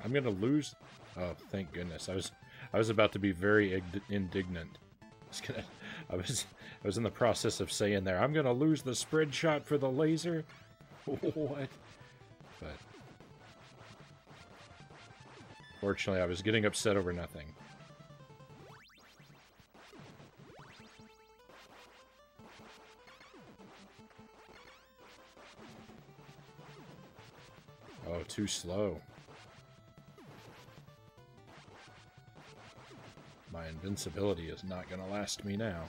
I'm gonna lose. Oh, thank goodness! I was about to be very indignant. I was in the process of saying there, I'm gonna lose the spread shot for the laser. What? But fortunately, I was getting upset over nothing. Oh, too slow. My invincibility is not going to last me now.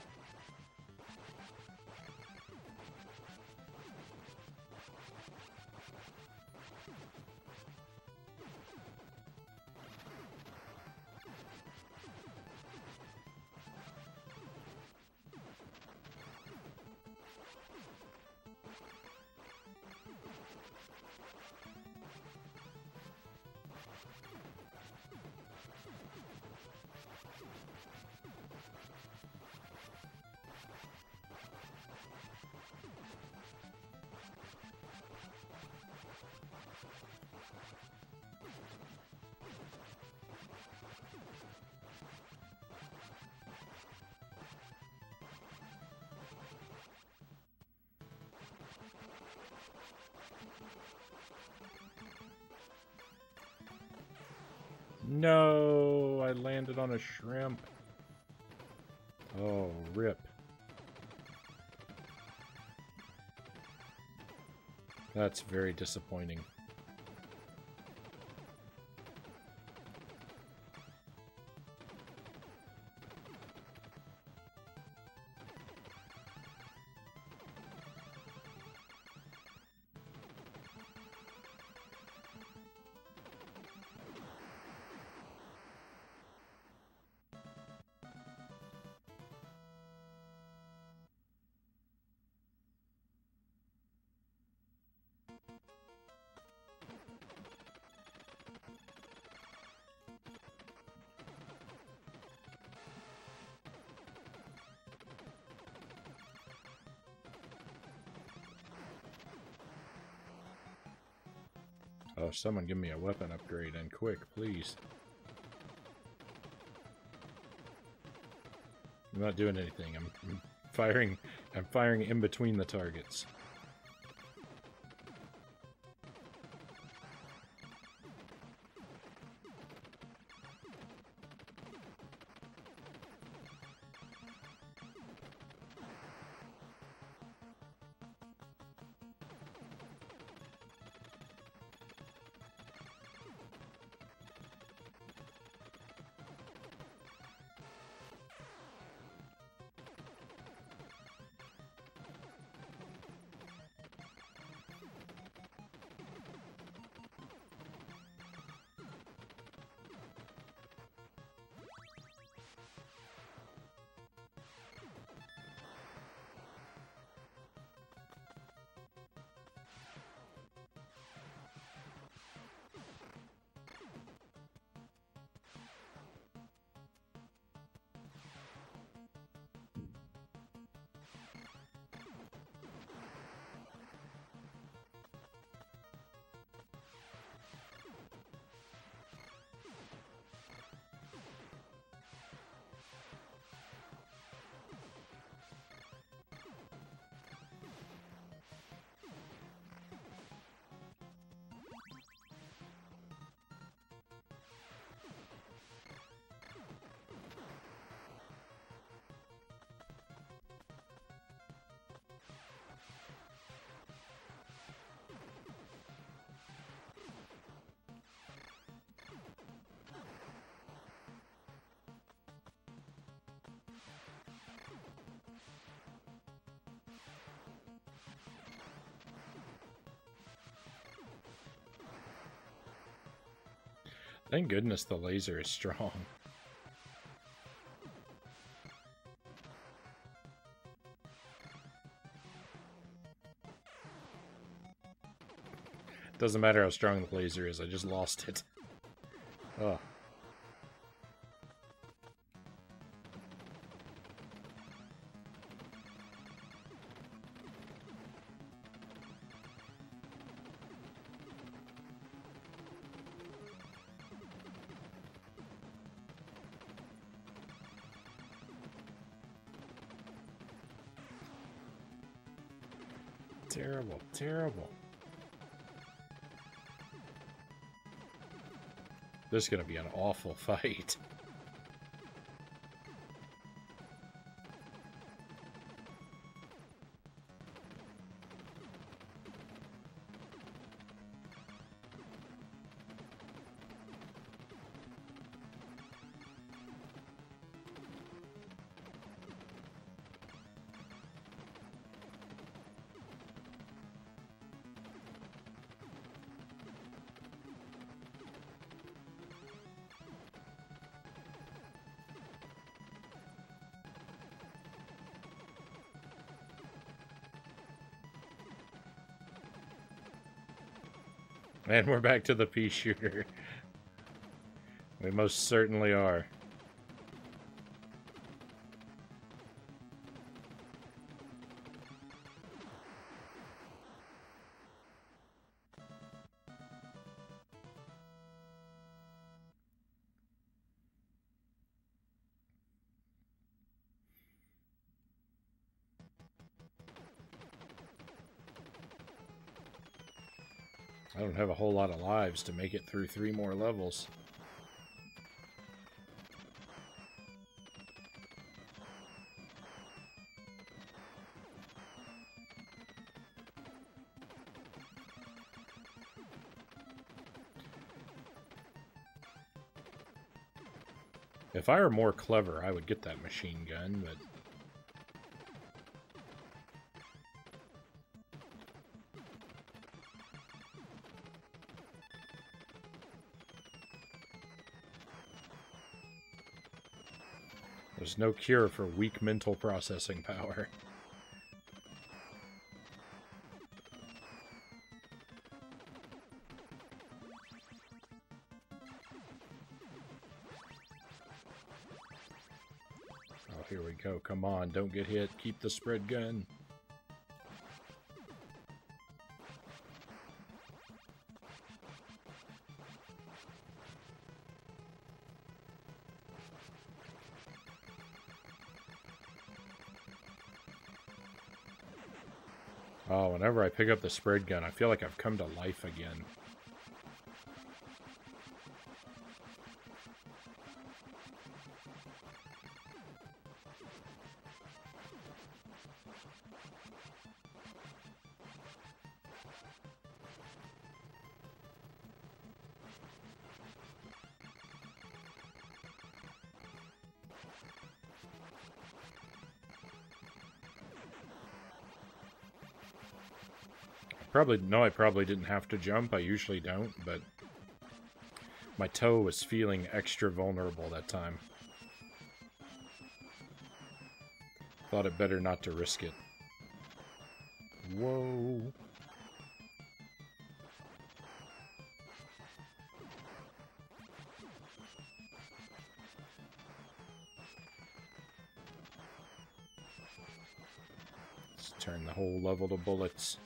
No, I landed on a shrimp. Oh, rip. That's very disappointing. Oh, someone give me a weapon upgrade and quick, please. I'm not doing anything. I'm firing. I'm firing in between the targets. Thank goodness the laser is strong. Doesn't matter how strong the laser is, I just lost it. Oh. Terrible, terrible. This is going to be an awful fight. And we're back to the pea shooter. We most certainly are. I don't have a whole lot of lives to make it through 3 more levels. If I were more clever, I would get that machine gun, but... There's no cure for weak mental processing power. Oh, here we go. Come on, don't get hit. Keep the spread gun. Oh, whenever I pick up the spread gun, I feel like I've come to life again. I probably didn't have to jump. I usually don't, but my toe was feeling extra vulnerable that time. Thought it better not to risk it. Whoa. Let's turn the whole level to bullets.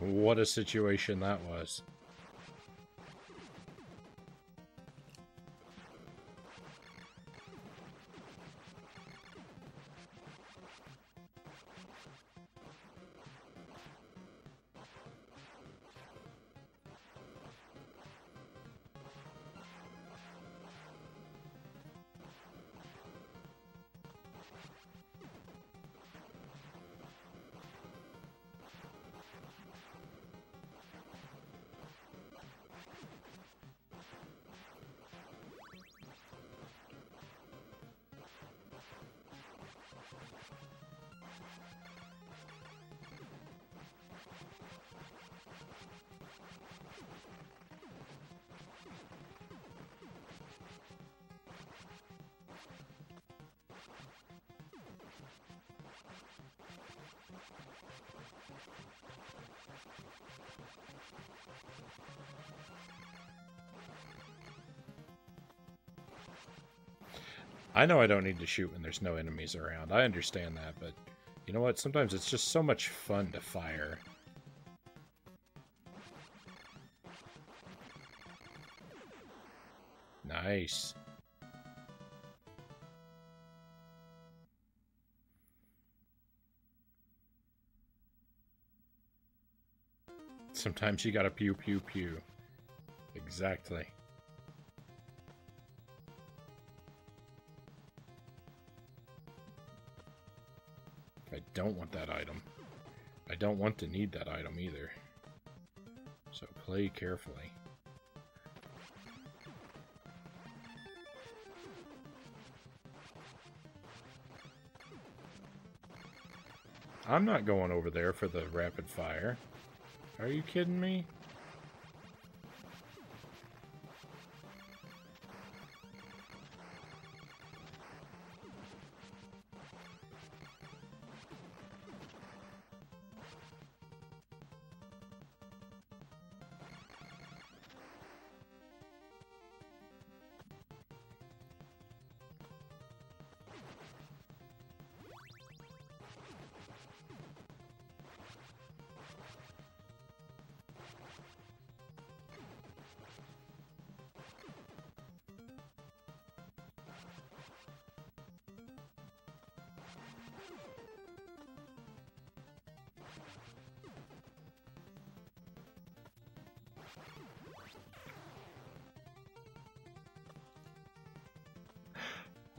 What a situation that was. I know I don't need to shoot when there's no enemies around. I understand that, but you know what? Sometimes it's just so much fun to fire. Nice. Sometimes you gotta pew pew pew. Exactly. I don't want that item. I don't want to need that item either. So play carefully. I'm not going over there for the rapid fire. Are you kidding me?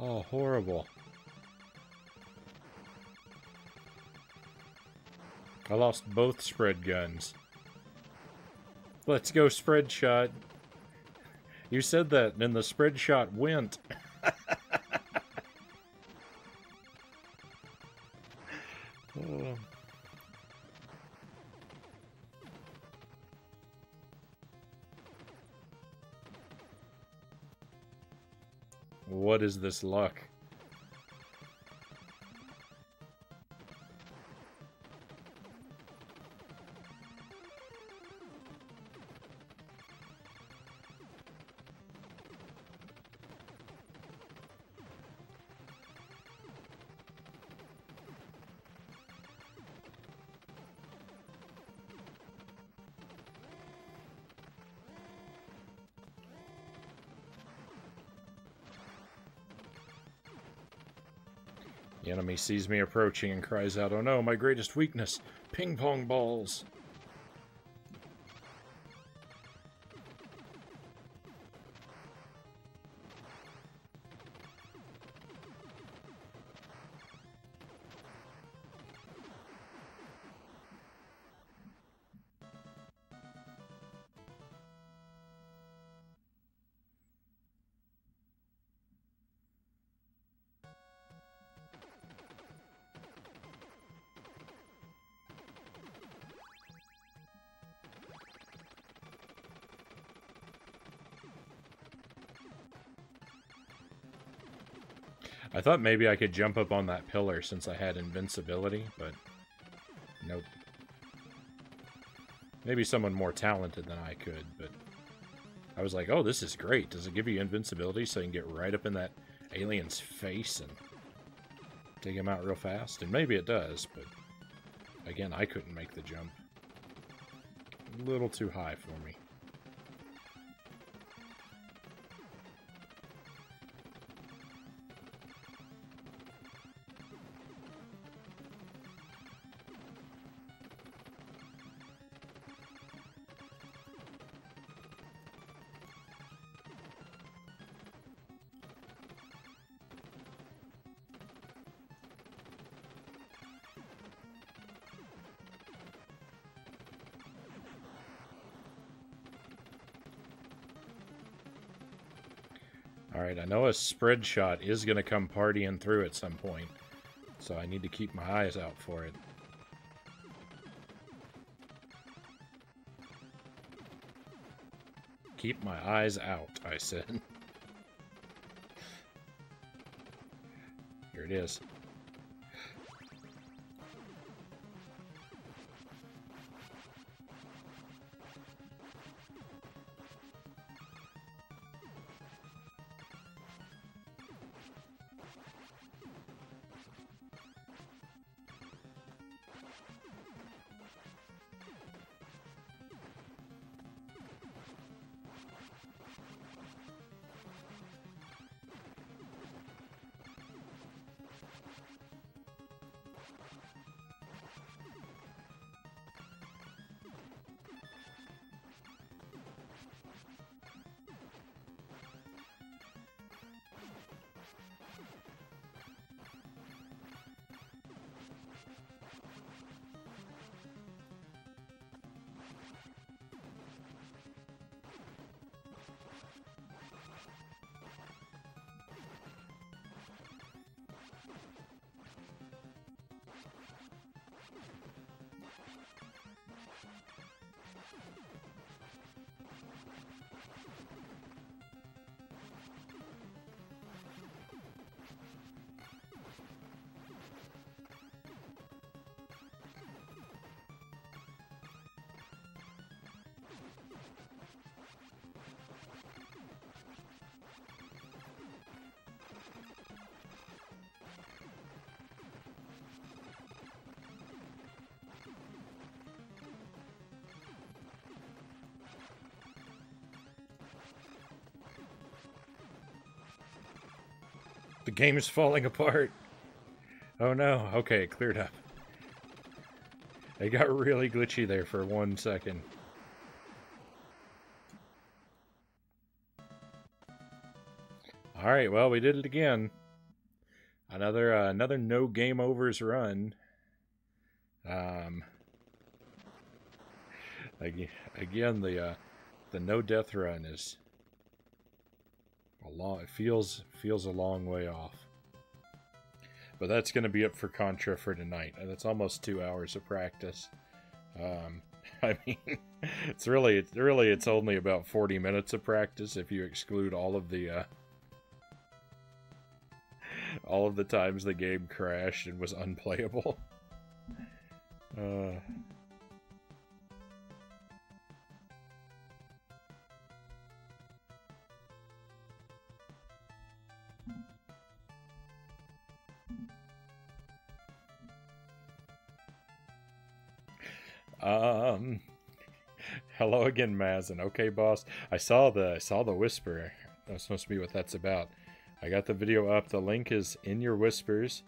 Oh, horrible. I lost both spread guns. Let's go spread shot. You said that, and the spread shot went. Oh. What is this luck? The enemy sees me approaching and cries out, "Oh no, my greatest weakness! Ping pong balls!" I thought maybe I could jump up on that pillar since I had invincibility, but nope. Maybe someone more talented than I could, but I was like, oh, this is great. Does it give you invincibility so you can get right up in that alien's face and take him out real fast? And maybe it does, but again, I couldn't make the jump. A little too high for me. Alright, I know a spread shot is going to come partying through at some point, so I need to keep my eyes out for it. Keep my eyes out, I said. Here it is. The game is falling apart. Oh no. Okay, it cleared up. It got really glitchy there for 1 second. Alright, well, we did it again. Another no game overs run. Again, the no death run is a long. It feels a long way off. But that's going to be it for Contra for tonight. That's almost 2 hours of practice. I mean, it's only about 40 minutes of practice if you exclude all of the times the game crashed and was unplayable. Hello again, Mazin. Okay, boss. I saw the whisper. That's supposed to be what that's about. I got the video up. The link is in your whispers.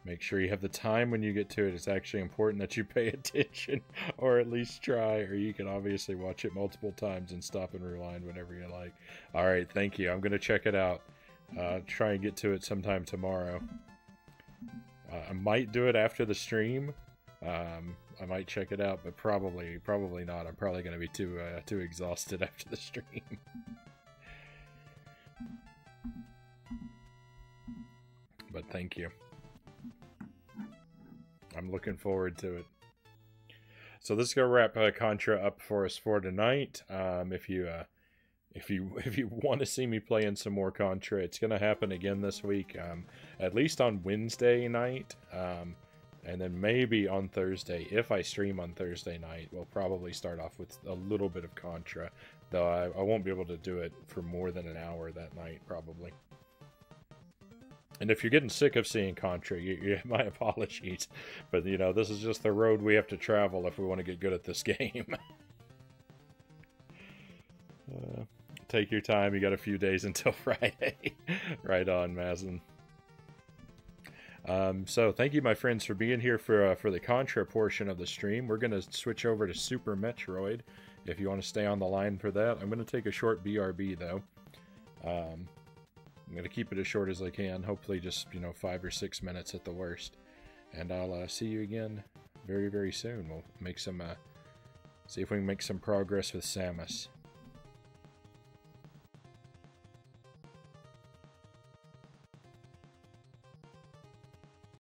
Make sure you have the time when you get to it. It's actually important that you pay attention, or at least try, or you can obviously watch it multiple times and stop and rewind whenever you like. Alright, thank you. I'm going to check it out. Try and get to it sometime tomorrow. I might do it after the stream. I might check it out, but probably not. I'm probably going to be too exhausted after the stream. But thank you. I'm looking forward to it. So this is gonna wrap Contra up for us for tonight. If you want to see me playing some more Contra, it's gonna happen again this week. At least on Wednesday night. And then maybe on Thursday, if I stream on Thursday night, we'll probably start off with a little bit of Contra. Though I won't be able to do it for more than an hour that night, probably. And if you're getting sick of seeing Contra, my apologies. But, you know, this is just the road we have to travel if we want to get good at this game. Take your time. You got a few days until Friday. Right on, Mazin. So thank you, my friends, for being here for the Contra portion of the stream. We're going to switch over to Super Metroid, if you want to stay on the line for that. I'm going to take a short BRB, though. I'm going to keep it as short as I can. Hopefully just, 5 or 6 minutes at the worst. And I'll see you again very, very soon. We'll make some, see if we can make some progress with Samus.